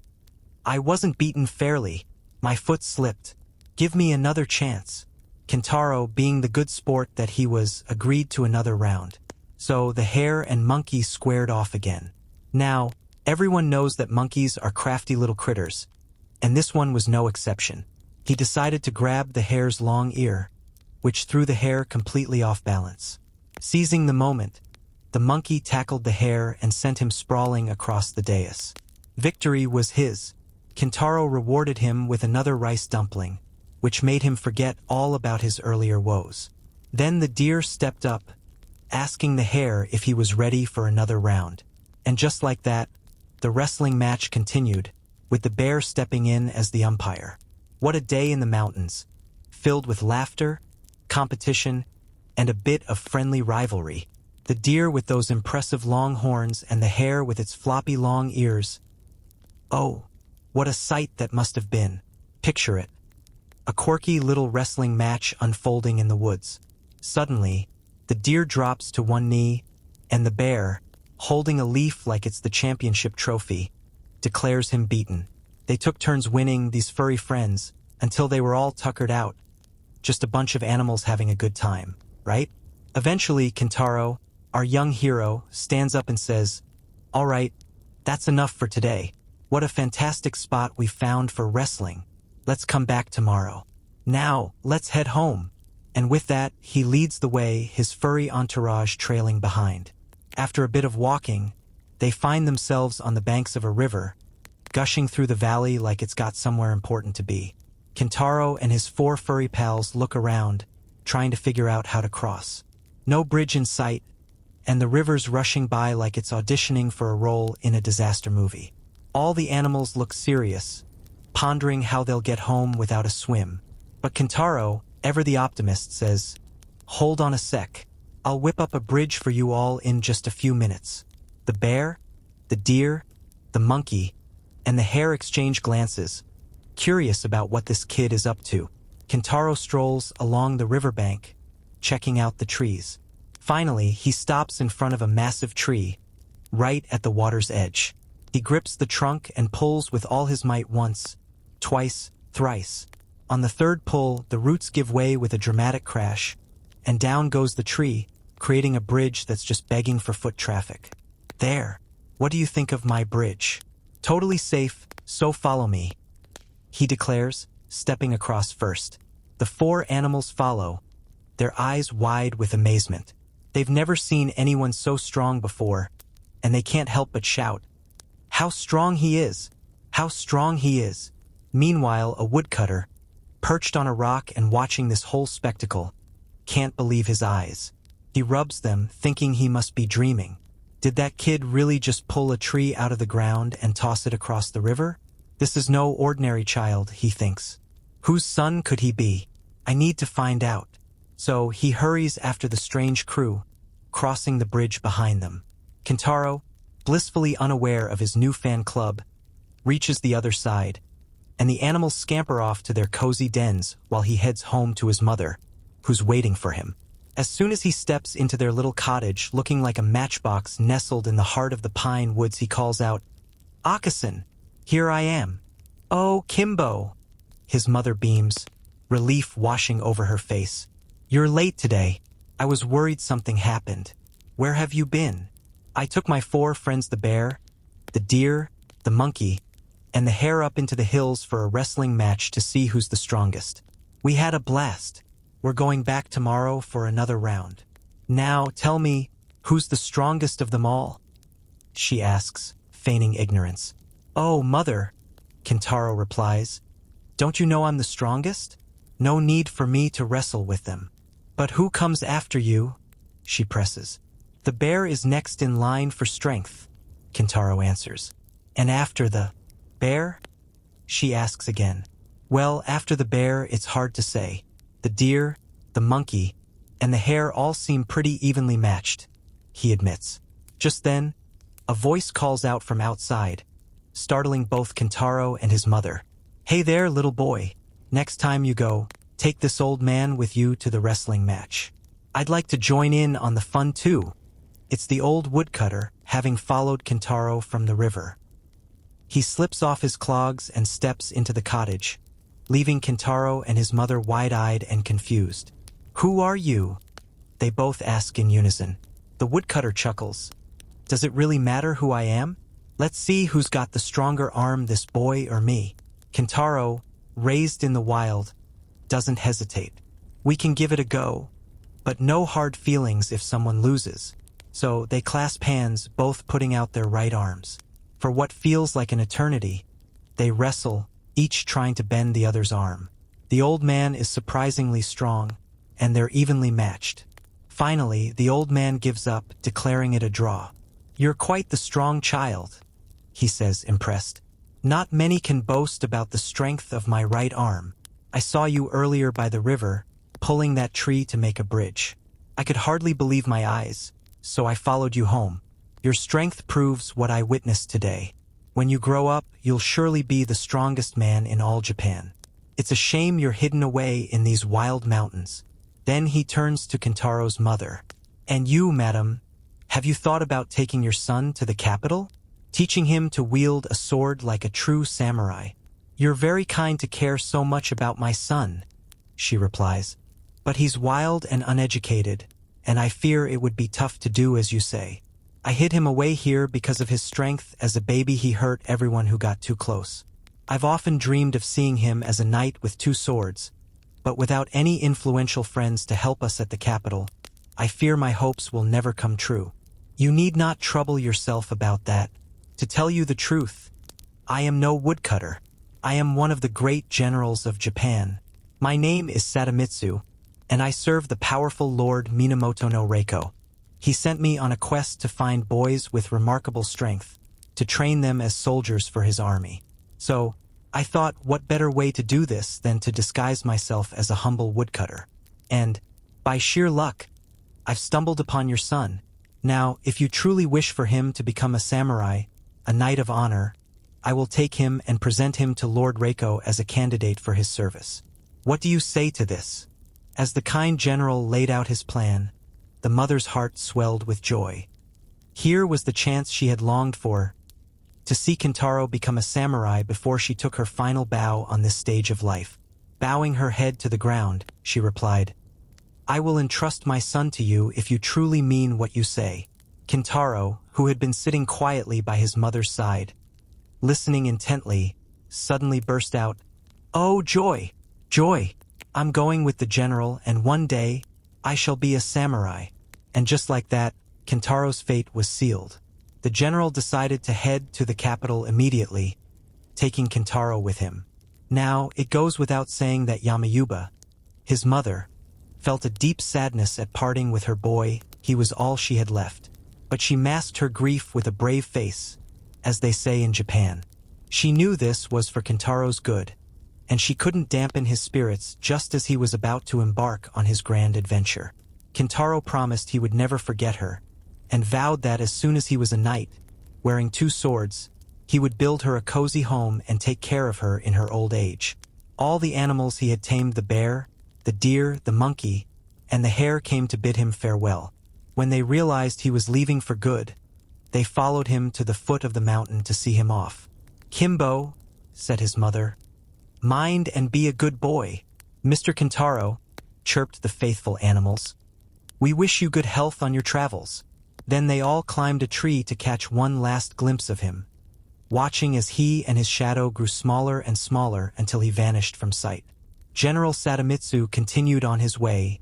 "I wasn't beaten fairly. My foot slipped. Give me another chance." Kintaro, being the good sport that he was, agreed to another round. So the hare and monkey squared off again. Now, everyone knows that monkeys are crafty little critters, and this one was no exception. He decided to grab the hare's long ear, which threw the hare completely off balance. Seizing the moment, the monkey tackled the hare and sent him sprawling across the dais. Victory was his. Kintaro rewarded him with another rice dumpling, which made him forget all about his earlier woes. Then the deer stepped up, asking the hare if he was ready for another round. And just like that, the wrestling match continued, with the bear stepping in as the umpire. What a day in the mountains, filled with laughter, competition, and a bit of friendly rivalry. The deer with those impressive long horns and the hare with its floppy long ears. Oh, what a sight that must have been. Picture it. A quirky little wrestling match unfolding in the woods. Suddenly, the deer drops to one knee, and the bear, holding a leaf like it's the championship trophy, declares him beaten. They took turns winning, these furry friends, until they were all tuckered out. Just a bunch of animals having a good time, right? Eventually, Kintaro, our young hero, stands up and says, "All right, that's enough for today. What a fantastic spot we found for wrestling. Let's come back tomorrow. Now, let's head home." And with that, he leads the way, his furry entourage trailing behind. After a bit of walking, they find themselves on the banks of a river, gushing through the valley like it's got somewhere important to be. Kintaro and his 4 furry pals look around, trying to figure out how to cross. No bridge in sight, and the river's rushing by like it's auditioning for a role in a disaster movie. All the animals look serious, pondering how they'll get home without a swim. But Kintaro, ever the optimist, says, "Hold on a sec. I'll whip up a bridge for you all in just a few minutes." The bear, the deer, the monkey, and the hare exchange glances, curious about what this kid is up to. Kintaro strolls along the riverbank, checking out the trees. Finally, he stops in front of a massive tree, right at the water's edge. He grips the trunk and pulls with all his might once, twice, thrice. On the third pull, the roots give way with a dramatic crash, and down goes the tree, creating a bridge that's just begging for foot traffic. "There. What do you think of my bridge? Totally safe, so follow me," he declares, stepping across first. The 4 animals follow, their eyes wide with amazement. They've never seen anyone so strong before, and they can't help but shout, "How strong he is! How strong he is!" Meanwhile, a woodcutter, perched on a rock and watching this whole spectacle, can't believe his eyes. He rubs them, thinking he must be dreaming. Did that kid really just pull a tree out of the ground and toss it across the river? This is no ordinary child, he thinks. Whose son could he be? I need to find out. So he hurries after the strange crew, crossing the bridge behind them. Kintaro, blissfully unaware of his new fan club, reaches the other side, and the animals scamper off to their cozy dens while he heads home to his mother, who's waiting for him. As soon as he steps into their little cottage looking like a matchbox nestled in the heart of the pine woods, he calls out, "Akasan, here I am." "Oh, Kimbo," his mother beams, relief washing over her face. "You're late today. I was worried something happened. Where have you been?" "I took my 4 friends, the bear, the deer, the monkey, and the hare up into the hills for a wrestling match to see who's the strongest. We had a blast. We're going back tomorrow for another round. Now, tell me, who's the strongest of them all?" she asks, feigning ignorance. "Oh, mother," Kintaro replies. "Don't you know I'm the strongest? No need for me to wrestle with them." "But who comes after you?" she presses. "The bear is next in line for strength," Kintaro answers. "And after the bear?" she asks again. "Well, after the bear, it's hard to say. The deer, the monkey, and the hare all seem pretty evenly matched," he admits. Just then, a voice calls out from outside, startling both Kintaro and his mother. "Hey there, little boy. Next time you go, take this old man with you to the wrestling match. I'd like to join in on the fun too." It's the old woodcutter, having followed Kintaro from the river. He slips off his clogs and steps into the cottage, leaving Kintaro and his mother wide-eyed and confused. "Who are you?" they both ask in unison. The woodcutter chuckles. "Does it really matter who I am? Let's see who's got the stronger arm, this boy or me." Kintaro, raised in the wild, doesn't hesitate. "We can give it a go, but no hard feelings if someone loses." So they clasp hands, both putting out their right arms. For what feels like an eternity, they wrestle, each trying to bend the other's arm. The old man is surprisingly strong, and they're evenly matched. Finally, the old man gives up, declaring it a draw. "You're quite the strong child," he says, impressed. "Not many can boast about the strength of my right arm. I saw you earlier by the river, pulling that tree to make a bridge. I could hardly believe my eyes, so I followed you home. Your strength proves what I witnessed today. When you grow up, you'll surely be the strongest man in all Japan. It's a shame you're hidden away in these wild mountains." Then he turns to Kintaro's mother. "And you, madam, have you thought about taking your son to the capital? Teaching him to wield a sword like a true samurai?" "You're very kind to care so much about my son," she replies. "But he's wild and uneducated, and I fear it would be tough to do as you say. I hid him away here because of his strength. As a baby he hurt everyone who got too close. I've often dreamed of seeing him as a knight with two swords, but without any influential friends to help us at the capital, I fear my hopes will never come true. You need not trouble yourself about that. To tell you the truth, I am no woodcutter. I am one of the great generals of Japan. My name is Sadamitsu, and I serve the powerful Lord Minamoto no Reiko. He sent me on a quest to find boys with remarkable strength, to train them as soldiers for his army. So, I thought, what better way to do this than to disguise myself as a humble woodcutter? And, by sheer luck, I've stumbled upon your son. Now, if you truly wish for him to become a samurai, a knight of honor, I will take him and present him to Lord Reiko as a candidate for his service. What do you say to this?" As the kind general laid out his plan, the mother's heart swelled with joy. Here was the chance she had longed for, to see Kintaro become a samurai before she took her final bow on this stage of life. Bowing her head to the ground, she replied, "I will entrust my son to you if you truly mean what you say." Kintaro, who had been sitting quietly by his mother's side, listening intently, suddenly burst out, "Oh, joy! Joy! I'm going with the general, and one day I shall be a samurai." And just like that, Kintaro's fate was sealed. The general decided to head to the capital immediately, taking Kintaro with him. Now, it goes without saying that Yamayuba, his mother, felt a deep sadness at parting with her boy. He was all she had left. But she masked her grief with a brave face, as they say in Japan. She knew this was for Kintaro's good, and she couldn't dampen his spirits just as he was about to embark on his grand adventure. Kintaro promised he would never forget her, and vowed that as soon as he was a knight, wearing two swords, he would build her a cozy home and take care of her in her old age. All the animals he had tamed, the bear, the deer, the monkey, and the hare, came to bid him farewell. When they realized he was leaving for good, they followed him to the foot of the mountain to see him off. "Kimbo," said his mother, "mind and be a good boy." "Mr. Kintaro," chirped the faithful animals, "we wish you good health on your travels." Then they all climbed a tree to catch one last glimpse of him, watching as he and his shadow grew smaller and smaller until he vanished from sight. General Sadamitsu continued on his way,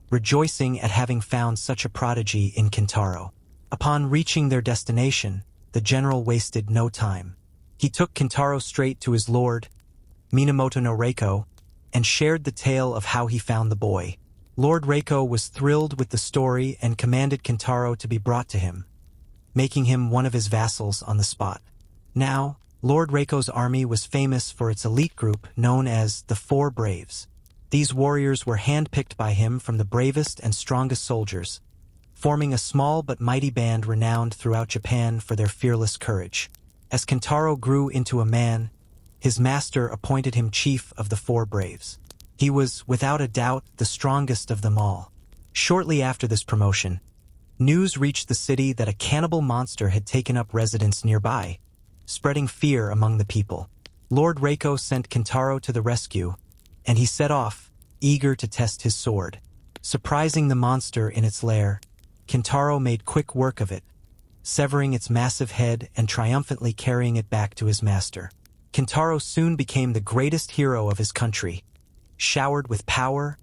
rejoicing at having found such a prodigy in Kintaro. Upon reaching their destination, the general wasted no time. He took Kintaro straight to his lord, Minamoto no Reiko, and shared the tale of how he found the boy. Lord Reiko was thrilled with the story and commanded Kintaro to be brought to him, making him one of his vassals on the spot. Now, Lord Reiko's army was famous for its elite group known as the Four Braves. These warriors were handpicked by him from the bravest and strongest soldiers, forming a small but mighty band renowned throughout Japan for their fearless courage. As Kintaro grew into a man, his master appointed him chief of the Four Braves. He was, without a doubt, the strongest of them all. Shortly after this promotion, news reached the city that a cannibal monster had taken up residence nearby, spreading fear among the people. Lord Reiko sent Kintaro to the rescue, and he set off, eager to test his sword. Surprising the monster in its lair, Kintaro made quick work of it, severing its massive head and triumphantly carrying it back to his master. Kintaro soon became the greatest hero of his country, showered with power,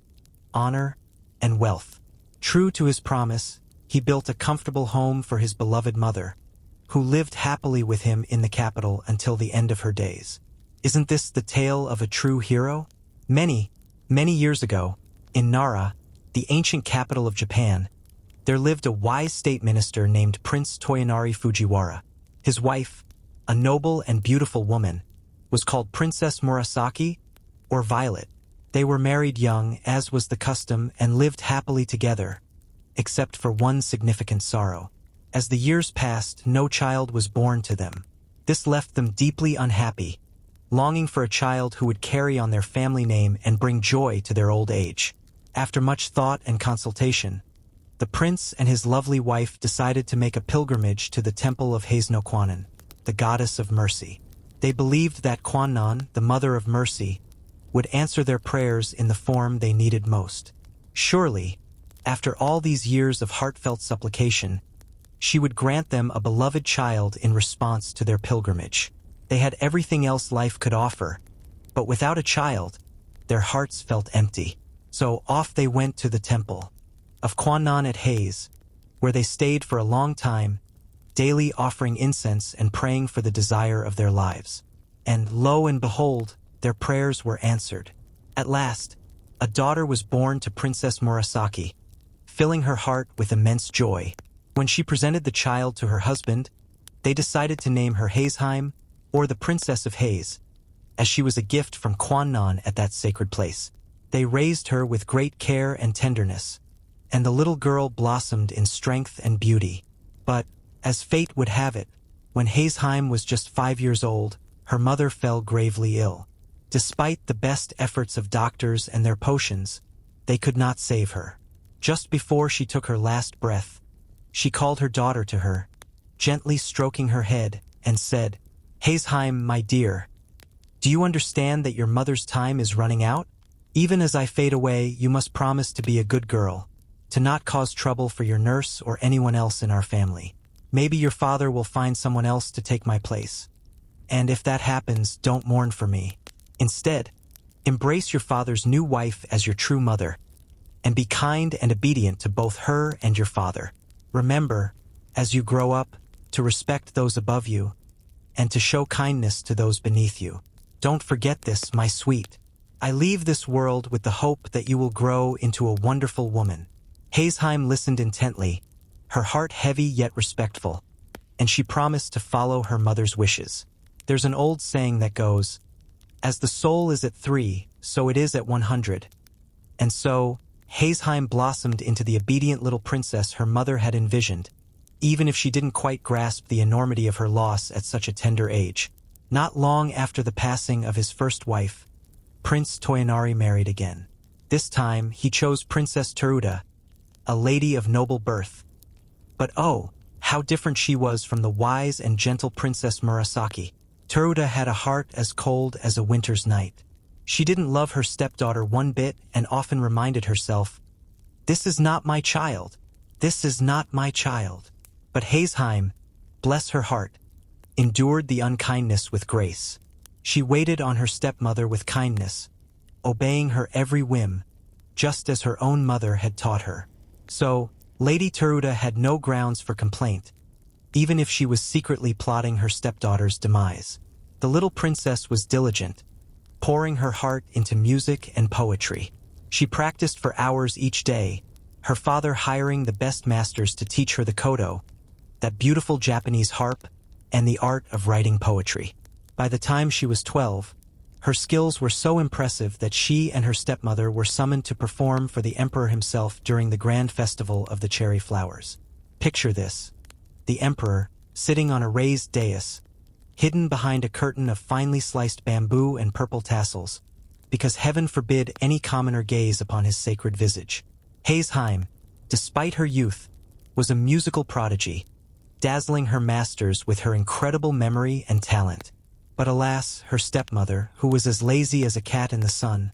honor, and wealth. True to his promise, he built a comfortable home for his beloved mother, who lived happily with him in the capital until the end of her days. Isn't this the tale of a true hero? Many, many years ago, in Nara, the ancient capital of Japan, there lived a wise state minister named Prince Toyonari Fujiwara. His wife, a noble and beautiful woman, was called Princess Murasaki, or Violet. They were married young, as was the custom, and lived happily together, except for one significant sorrow. As the years passed, no child was born to them. This left them deeply unhappy, longing for a child who would carry on their family name and bring joy to their old age. After much thought and consultation, the prince and his lovely wife decided to make a pilgrimage to the temple of Heizno Kwannon, the goddess of mercy. They believed that Kwannon, the mother of mercy, would answer their prayers in the form they needed most. Surely, after all these years of heartfelt supplication, she would grant them a beloved child in response to their pilgrimage. They had everything else life could offer, but without a child, their hearts felt empty. So off they went to the temple of Kwannon at Heiz, where they stayed for a long time, daily offering incense and praying for the desire of their lives. And lo and behold, their prayers were answered. At last, a daughter was born to Princess Murasaki, filling her heart with immense joy. When she presented the child to her husband, they decided to name her Heizheim, or the Princess of Heiz, as she was a gift from Kwannon at that sacred place. They raised her with great care and tenderness, and the little girl blossomed in strength and beauty. But, as fate would have it, when Heizheim was just 5 years old, her mother fell gravely ill. Despite the best efforts of doctors and their potions, they could not save her. Just before she took her last breath, she called her daughter to her, gently stroking her head, and said, "Heizheim, my dear, do you understand that your mother's time is running out? Even as I fade away, you must promise to be a good girl, to not cause trouble for your nurse or anyone else in our family. Maybe your father will find someone else to take my place. And if that happens, don't mourn for me. Instead, embrace your father's new wife as your true mother, and be kind and obedient to both her and your father. Remember, as you grow up, to respect those above you, and to show kindness to those beneath you. Don't forget this, my sweet. I leave this world with the hope that you will grow into a wonderful woman." Heizheim listened intently, her heart heavy yet respectful, and she promised to follow her mother's wishes. There's an old saying that goes, "As the soul is at 3, so it is at 100. And so, Heizheim blossomed into the obedient little princess her mother had envisioned, even if she didn't quite grasp the enormity of her loss at such a tender age. Not long after the passing of his first wife, Prince Toyonari married again. This time, he chose Princess Teruta, a lady of noble birth. But oh, how different she was from the wise and gentle Princess Murasaki. Teruta had a heart as cold as a winter's night. She didn't love her stepdaughter one bit and often reminded herself, "This is not my child. This is not my child." But Heizheim, bless her heart, endured the unkindness with grace. She waited on her stepmother with kindness, obeying her every whim, just as her own mother had taught her. So, Lady Teruta had no grounds for complaint, even if she was secretly plotting her stepdaughter's demise. The little princess was diligent, pouring her heart into music and poetry. She practiced for hours each day, her father hiring the best masters to teach her the koto, that beautiful Japanese harp, and the art of writing poetry. By the time she was 12, her skills were so impressive that she and her stepmother were summoned to perform for the emperor himself during the grand festival of the cherry flowers. Picture this: the emperor, sitting on a raised dais, hidden behind a curtain of finely sliced bamboo and purple tassels, because heaven forbid any commoner gaze upon his sacred visage. Heizheim, despite her youth, was a musical prodigy, dazzling her masters with her incredible memory and talent. But alas, her stepmother, who was as lazy as a cat in the sun,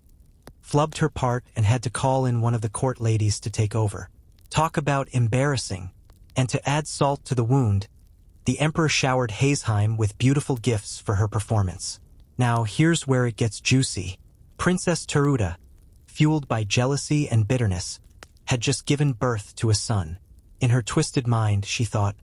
flubbed her part and had to call in one of the court ladies to take over. Talk about embarrassing. And to add salt to the wound, the emperor showered Heizheim with beautiful gifts for her performance. Now here's where it gets juicy. Princess Teruta, fueled by jealousy and bitterness, had just given birth to a son. In her twisted mind, she thought,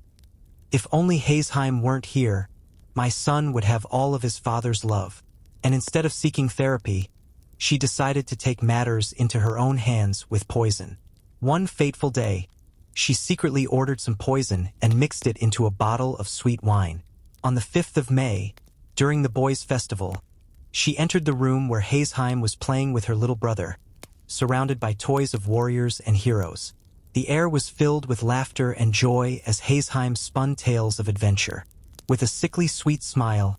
"If only Heizheim weren't here, my son would have all of his father's love." And instead of seeking therapy, she decided to take matters into her own hands with poison. One fateful day, she secretly ordered some poison and mixed it into a bottle of sweet wine. On the 5th of May, during the boys' festival, she entered the room where Hazeheim was playing with her little brother, surrounded by toys of warriors and heroes. The air was filled with laughter and joy as Hazeheim spun tales of adventure. With a sickly sweet smile,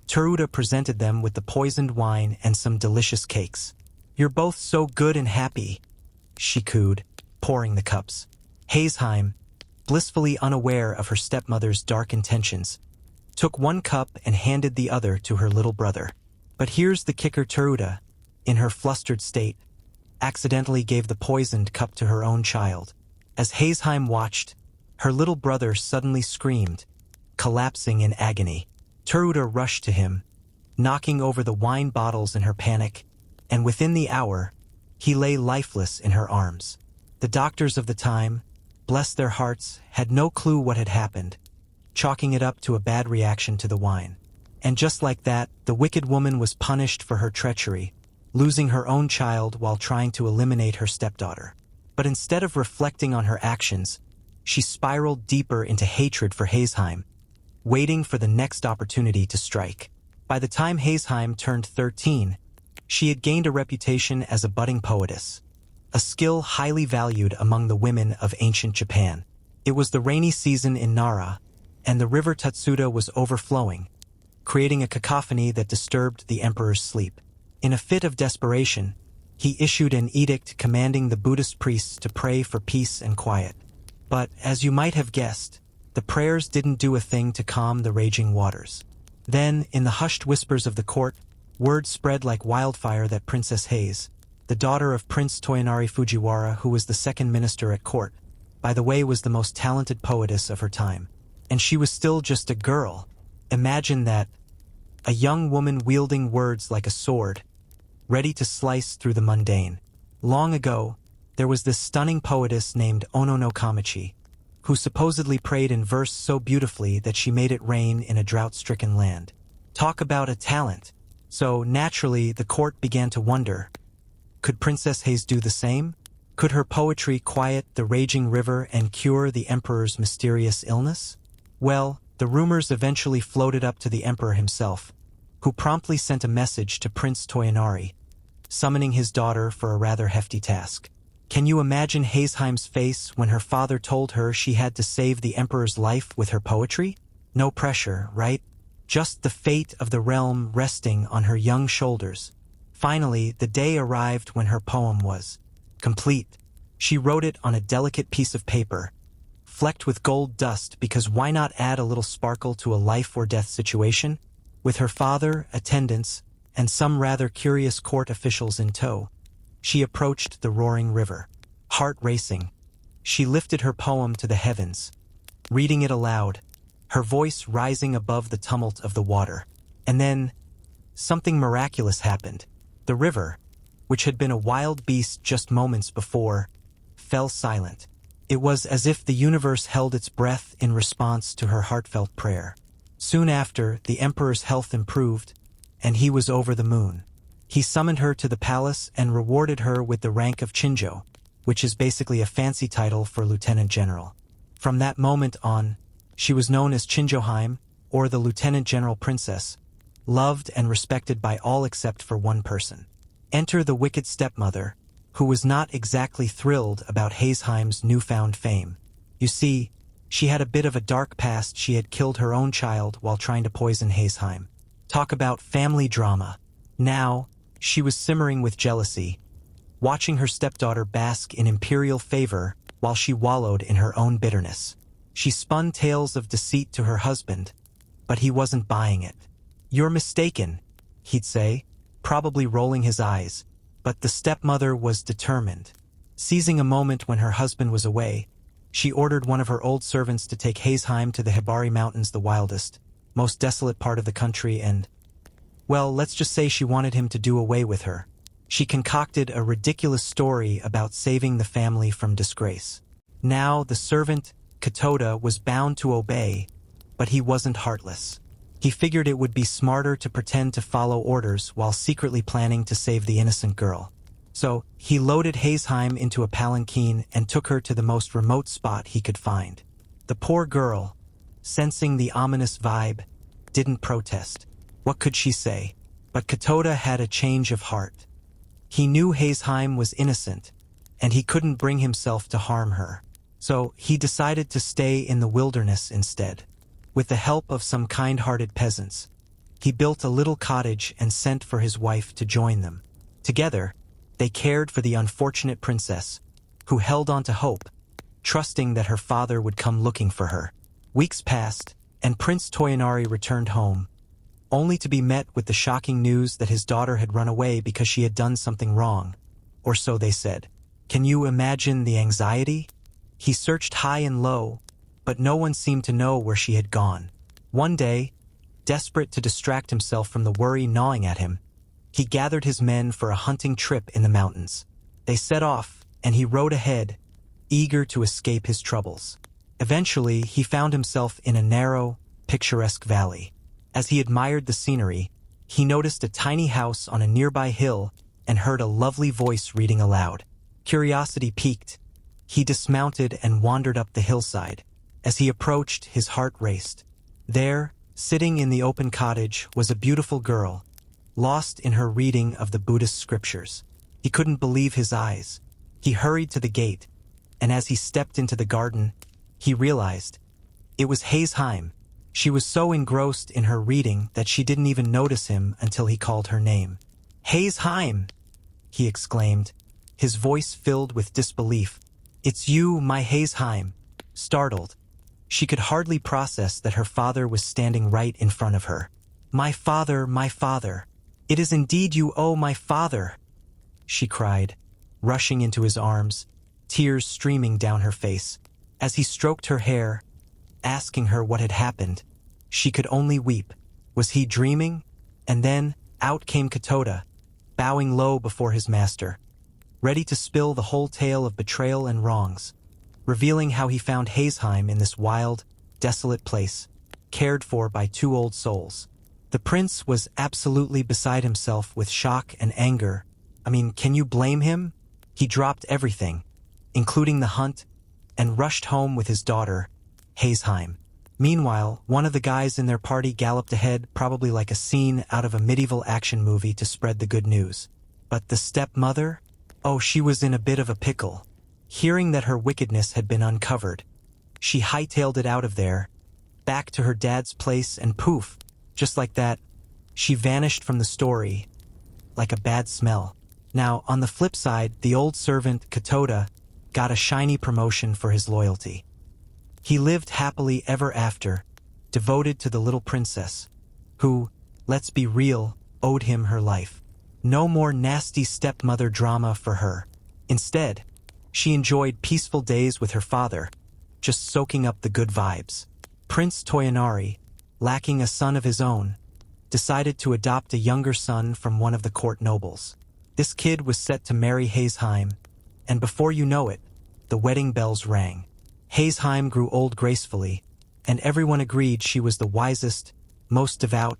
Teruda presented them with the poisoned wine and some delicious cakes. "You're both so good and happy," she cooed, pouring the cups. Hazeheim, blissfully unaware of her stepmother's dark intentions, took one cup and handed the other to her little brother. But here's the kicker: Teruda, in her flustered state, accidentally gave the poisoned cup to her own child. As Hazeheim watched, her little brother suddenly screamed, collapsing in agony. Teruda rushed to him, knocking over the wine bottles in her panic, and within the hour, he lay lifeless in her arms. The doctors of the time, bless their hearts, had no clue what had happened, chalking it up to a bad reaction to the wine. And just like that, the wicked woman was punished for her treachery, losing her own child while trying to eliminate her stepdaughter. But instead of reflecting on her actions, she spiraled deeper into hatred for Hazeheim, waiting for the next opportunity to strike. By the time Hazeheim turned 13, she had gained a reputation as a budding poetess, a skill highly valued among the women of ancient Japan. It was the rainy season in Nara, and the river Tatsuda was overflowing, creating a cacophony that disturbed the emperor's sleep. In a fit of desperation, he issued an edict commanding the Buddhist priests to pray for peace and quiet. But, as you might have guessed, the prayers didn't do a thing to calm the raging waters. Then, in the hushed whispers of the court, word spread like wildfire that Princess Haze, the daughter of Prince Toyonari Fujiwara, who was the second minister at court, by the way, was the most talented poetess of her time. And she was still just a girl. Imagine that. A young woman wielding words like a sword, ready to slice through the mundane. Long ago, there was this stunning poetess named Ono no Kamichi, who supposedly prayed in verse so beautifully that she made it rain in a drought-stricken land. Talk about a talent. So, naturally, the court began to wonder, could Princess Haze do the same? Could her poetry quiet the raging river and cure the emperor's mysterious illness? Well, the rumors eventually floated up to the emperor himself, who promptly sent a message to Prince Toyonari, summoning his daughter for a rather hefty task. Can you imagine Hazeheim's face when her father told her she had to save the emperor's life with her poetry? No pressure, right? Just the fate of the realm resting on her young shoulders. Finally, the day arrived when her poem was complete. She wrote it on a delicate piece of paper, flecked with gold dust, because why not add a little sparkle to a life-or-death situation? With her father, attendants, and some rather curious court officials in tow, she approached the roaring river. Heart racing, she lifted her poem to the heavens, reading it aloud, her voice rising above the tumult of the water. And then, something miraculous happened. The river, which had been a wild beast just moments before, fell silent. It was as if the universe held its breath in response to her heartfelt prayer. Soon after, the emperor's health improved, and he was over the moon. He summoned her to the palace and rewarded her with the rank of Chinjo, which is basically a fancy title for lieutenant general. From that moment on, she was known as Chinjoheim, or the lieutenant general princess, loved and respected by all except for one person. Enter the wicked stepmother, who was not exactly thrilled about Hazeheim's newfound fame. You see, she had a bit of a dark past. She had killed her own child while trying to poison Hazeheim. Talk about family drama. Now, she was simmering with jealousy, watching her stepdaughter bask in imperial favor while she wallowed in her own bitterness. She spun tales of deceit to her husband, but he wasn't buying it. "You're mistaken," he'd say, probably rolling his eyes, but the stepmother was determined. Seizing a moment when her husband was away, she ordered one of her old servants to take Hazeheim to the Hibari Mountains, the wildest, most desolate part of the country, and, well, let's just say she wanted him to do away with her. She concocted a ridiculous story about saving the family from disgrace. Now the servant, Katoda, was bound to obey, but he wasn't heartless. He figured it would be smarter to pretend to follow orders while secretly planning to save the innocent girl. So, he loaded Hazeheim into a palanquin and took her to the most remote spot he could find. The poor girl, sensing the ominous vibe, didn't protest. What could she say? But Katoda had a change of heart. He knew Hazeheim was innocent, and he couldn't bring himself to harm her. So, he decided to stay in the wilderness instead. With the help of some kind-hearted peasants, he built a little cottage and sent for his wife to join them. Together, they cared for the unfortunate princess, who held on to hope, trusting that her father would come looking for her. Weeks passed, and Prince Toyonari returned home, only to be met with the shocking news that his daughter had run away because she had done something wrong, or so they said. Can you imagine the anxiety? He searched high and low, but no one seemed to know where she had gone. One day, desperate to distract himself from the worry gnawing at him, he gathered his men for a hunting trip in the mountains. They set off, and he rode ahead, eager to escape his troubles. Eventually, he found himself in a narrow, picturesque valley. As he admired the scenery, he noticed a tiny house on a nearby hill and heard a lovely voice reading aloud. Curiosity piqued. He dismounted and wandered up the hillside. As he approached, his heart raced. There, sitting in the open cottage, was a beautiful girl, lost in her reading of the Buddhist scriptures. He couldn't believe his eyes. He hurried to the gate, and as he stepped into the garden, he realized it was Hazeheim. She was so engrossed in her reading that she didn't even notice him until he called her name. "Hazeheim!" he exclaimed, his voice filled with disbelief. "It's you, my Hazeheim." Startled, she could hardly process that her father was standing right in front of her. My father, it is indeed you, oh my father," she cried, rushing into his arms, tears streaming down her face. As he stroked her hair, asking her what had happened, she could only weep. Was he dreaming? And then, out came Katoda, bowing low before his master, ready to spill the whole tale of betrayal and wrongs, revealing how he found Hazeheim in this wild, desolate place, cared for by two old souls. The prince was absolutely beside himself with shock and anger. I mean, can you blame him? He dropped everything, including the hunt, and rushed home with his daughter, Hazeheim. Meanwhile, one of the guys in their party galloped ahead, probably like a scene out of a medieval action movie, to spread the good news. But the stepmother? Oh, she was in a bit of a pickle. Hearing that her wickedness had been uncovered, she hightailed it out of there, back to her dad's place, and poof, just like that, she vanished from the story, like a bad smell. Now, on the flip side, the old servant, Katoda, got a shiny promotion for his loyalty. He lived happily ever after, devoted to the little princess, who, let's be real, owed him her life. No more nasty stepmother drama for her. Instead, she enjoyed peaceful days with her father, just soaking up the good vibes. Prince Toyonari, lacking a son of his own, decided to adopt a younger son from one of the court nobles. This kid was set to marry Hazeheim, and before you know it, the wedding bells rang. Hazeheim grew old gracefully, and everyone agreed she was the wisest, most devout,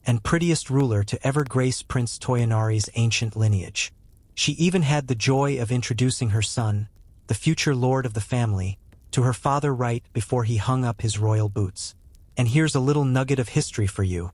and prettiest ruler to ever grace Prince Toyonari's ancient lineage. She even had the joy of introducing her son, the future lord of the family, to her father right before he hung up his royal boots. And here's a little nugget of history for you.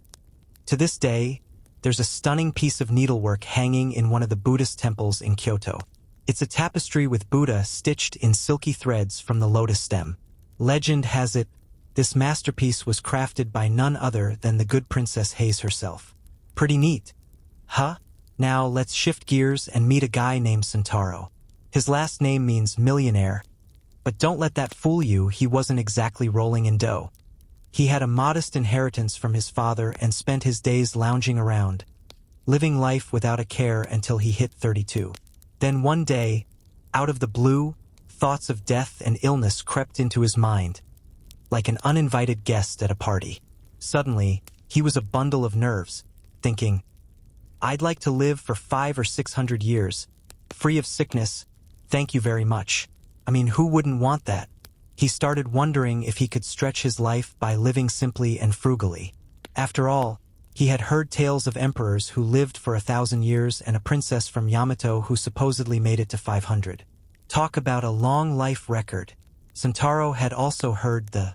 To this day, there's a stunning piece of needlework hanging in one of the Buddhist temples in Kyoto. It's a tapestry with Buddha stitched in silky threads from the lotus stem. Legend has it, this masterpiece was crafted by none other than the good Princess Haze herself. Pretty neat, huh? Now let's shift gears and meet a guy named Sentaro. His last name means millionaire, but don't let that fool you, he wasn't exactly rolling in dough. He had a modest inheritance from his father and spent his days lounging around, living life without a care until he hit 32. Then one day, out of the blue, thoughts of death and illness crept into his mind, like an uninvited guest at a party. Suddenly, he was a bundle of nerves, thinking, I'd like to live for 500 or 600 years, free of sickness, thank you very much. I mean, who wouldn't want that? He started wondering if he could stretch his life by living simply and frugally. After all, he had heard tales of emperors who lived for 1,000 years and a princess from Yamato who supposedly made it to 500. Talk about a long life record. Sentaro had also heard the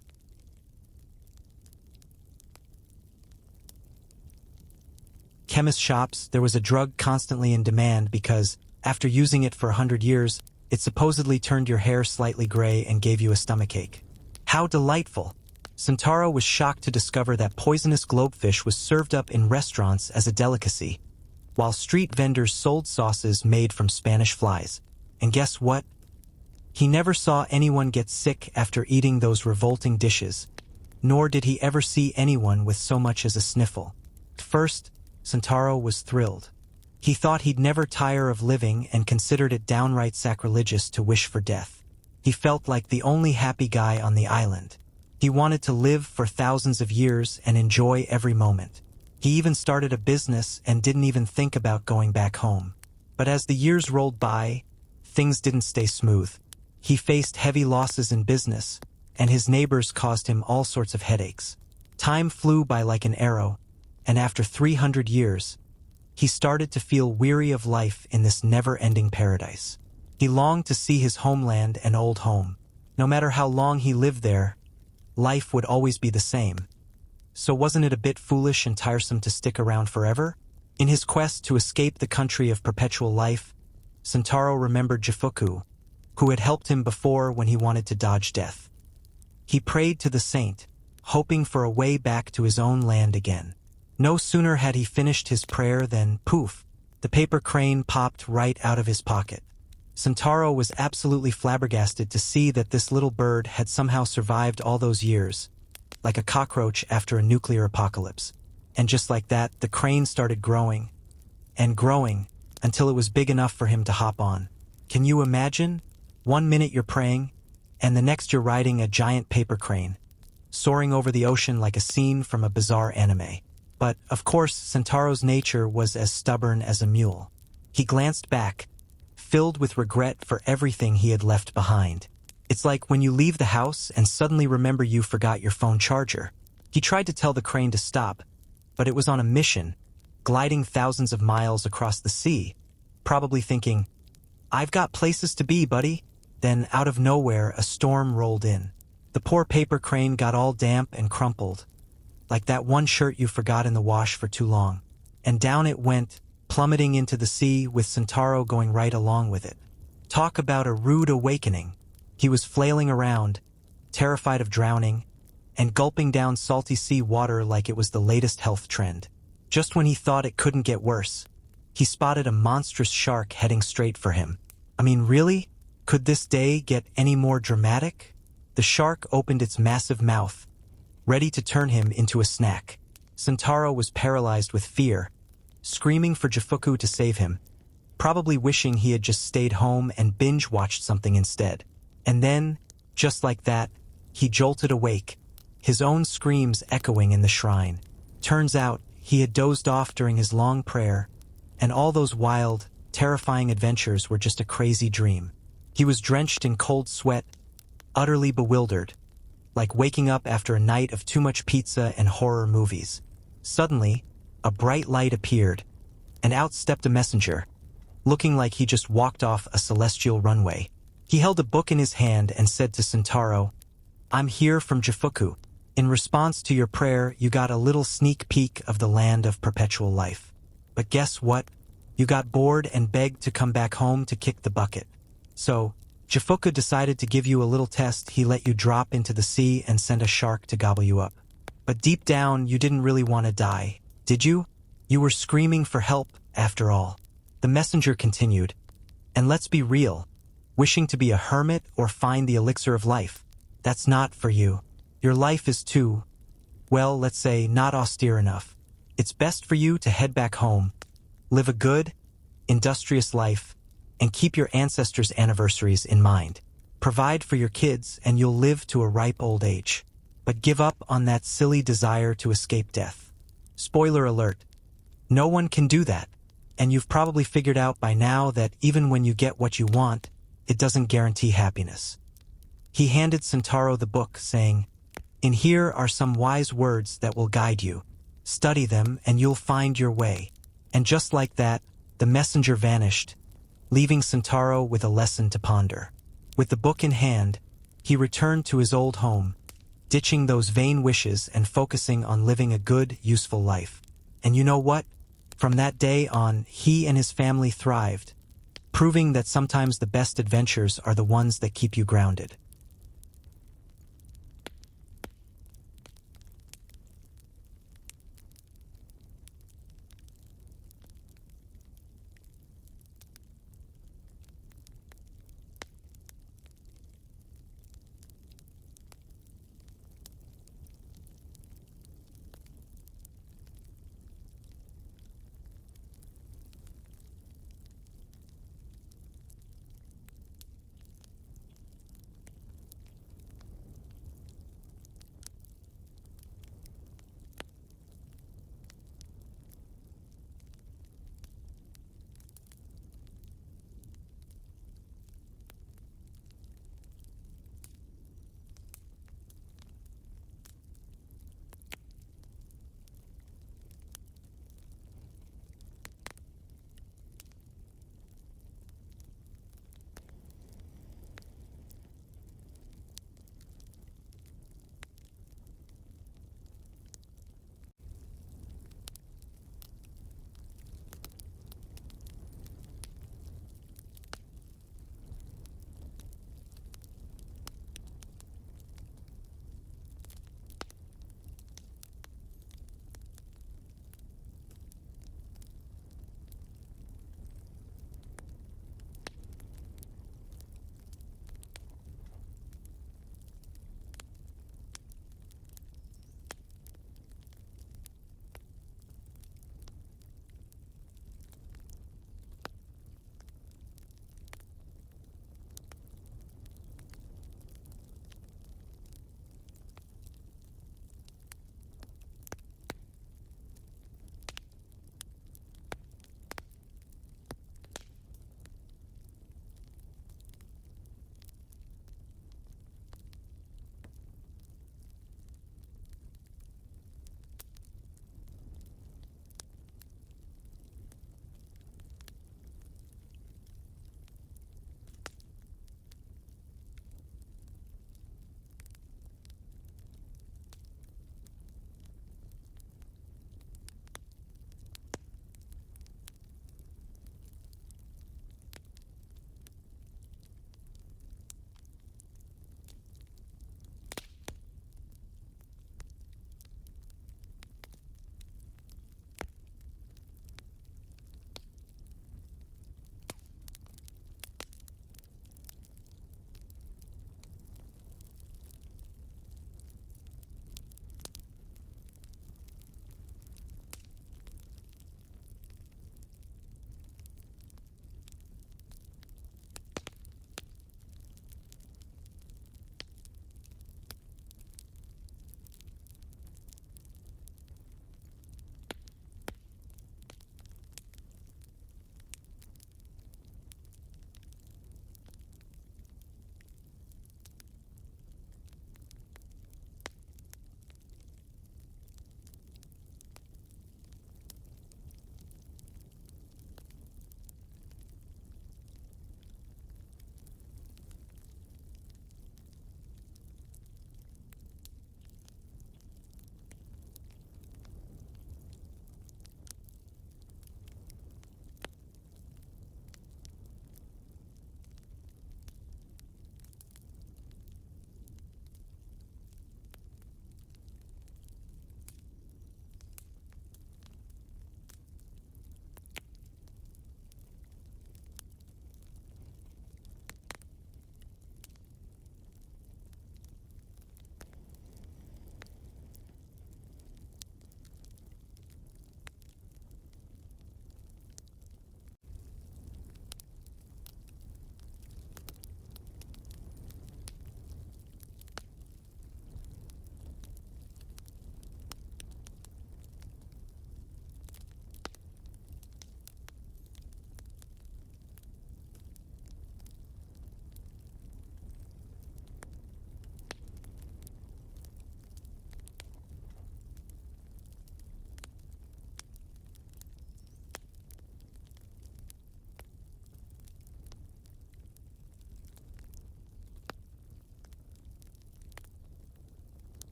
chemist shops. There was a drug constantly in demand because, after using it for 100 years, it supposedly turned your hair slightly gray and gave you a stomachache. How delightful! Sentaro was shocked to discover that poisonous globefish was served up in restaurants as a delicacy, while street vendors sold sauces made from Spanish flies. And guess what? He never saw anyone get sick after eating those revolting dishes, nor did he ever see anyone with so much as a sniffle. At first, Sentaro was thrilled. He thought he'd never tire of living and considered it downright sacrilegious to wish for death. He felt like the only happy guy on the island. He wanted to live for thousands of years and enjoy every moment. He even started a business and didn't even think about going back home. But as the years rolled by, things didn't stay smooth. He faced heavy losses in business, and his neighbors caused him all sorts of headaches. Time flew by like an arrow, and after 300 years, he started to feel weary of life in this never-ending paradise. He longed to see his homeland and old home. No matter how long he lived there, life would always be the same. So wasn't it a bit foolish and tiresome to stick around forever? In his quest to escape the country of perpetual life, Sentaro remembered Jifuku, who had helped him before when he wanted to dodge death. He prayed to the saint, hoping for a way back to his own land again. No sooner had he finished his prayer than, poof, the paper crane popped right out of his pocket. Sentaro was absolutely flabbergasted to see that this little bird had somehow survived all those years, like a cockroach after a nuclear apocalypse. And just like that, the crane started growing and growing until it was big enough for him to hop on. Can you imagine? 1 minute you're praying, and the next you're riding a giant paper crane, soaring over the ocean like a scene from a bizarre anime. But, of course, Sentaro's nature was as stubborn as a mule. He glanced back, filled with regret for everything he had left behind. It's like when you leave the house and suddenly remember you forgot your phone charger. He tried to tell the crane to stop, but it was on a mission, gliding thousands of miles across the sea, probably thinking, "I've got places to be, buddy." Then, out of nowhere, a storm rolled in. The poor paper crane got all damp and crumpled, like that one shirt you forgot in the wash for too long. And down it went, plummeting into the sea with Sentaro going right along with it. Talk about a rude awakening. He was flailing around, terrified of drowning, and gulping down salty sea water like it was the latest health trend. Just when he thought it couldn't get worse, he spotted a monstrous shark heading straight for him. I mean, really? Could this day get any more dramatic? The shark opened its massive mouth, ready to turn him into a snack. Sentaro was paralyzed with fear, screaming for Jifuku to save him, probably wishing he had just stayed home and binge-watched something instead. And then, just like that, he jolted awake, his own screams echoing in the shrine. Turns out, he had dozed off during his long prayer, and all those wild, terrifying adventures were just a crazy dream. He was drenched in cold sweat, utterly bewildered, like waking up after a night of too much pizza and horror movies. Suddenly, a bright light appeared, and out stepped a messenger, looking like he just walked off a celestial runway. He held a book in his hand and said to Sentaro, "I'm here from Jifuku. In response to your prayer, you got a little sneak peek of the land of perpetual life. But guess what? You got bored and begged to come back home to kick the bucket. So, Jifuku decided to give you a little test. He let you drop into the sea and send a shark to gobble you up. But deep down, you didn't really want to die, did you? You were screaming for help, after all." The messenger continued, "And let's be real, wishing to be a hermit or find the elixir of life, that's not for you. Your life is too, well, let's say, not austere enough. It's best for you to head back home, live a good, industrious life, and keep your ancestors' anniversaries in mind. Provide for your kids and you'll live to a ripe old age. But give up on that silly desire to escape death. Spoiler alert, no one can do that, and you've probably figured out by now that even when you get what you want, it doesn't guarantee happiness." He handed Sentaro the book, saying, "In here are some wise words that will guide you. Study them and you'll find your way. And just like that, the messenger vanished, leaving Sentaro with a lesson to ponder. With the book in hand, he returned to his old home, ditching those vain wishes and focusing on living a good, useful life. And you know what? From that day on, he and his family thrived, proving that sometimes the best adventures are the ones that keep you grounded.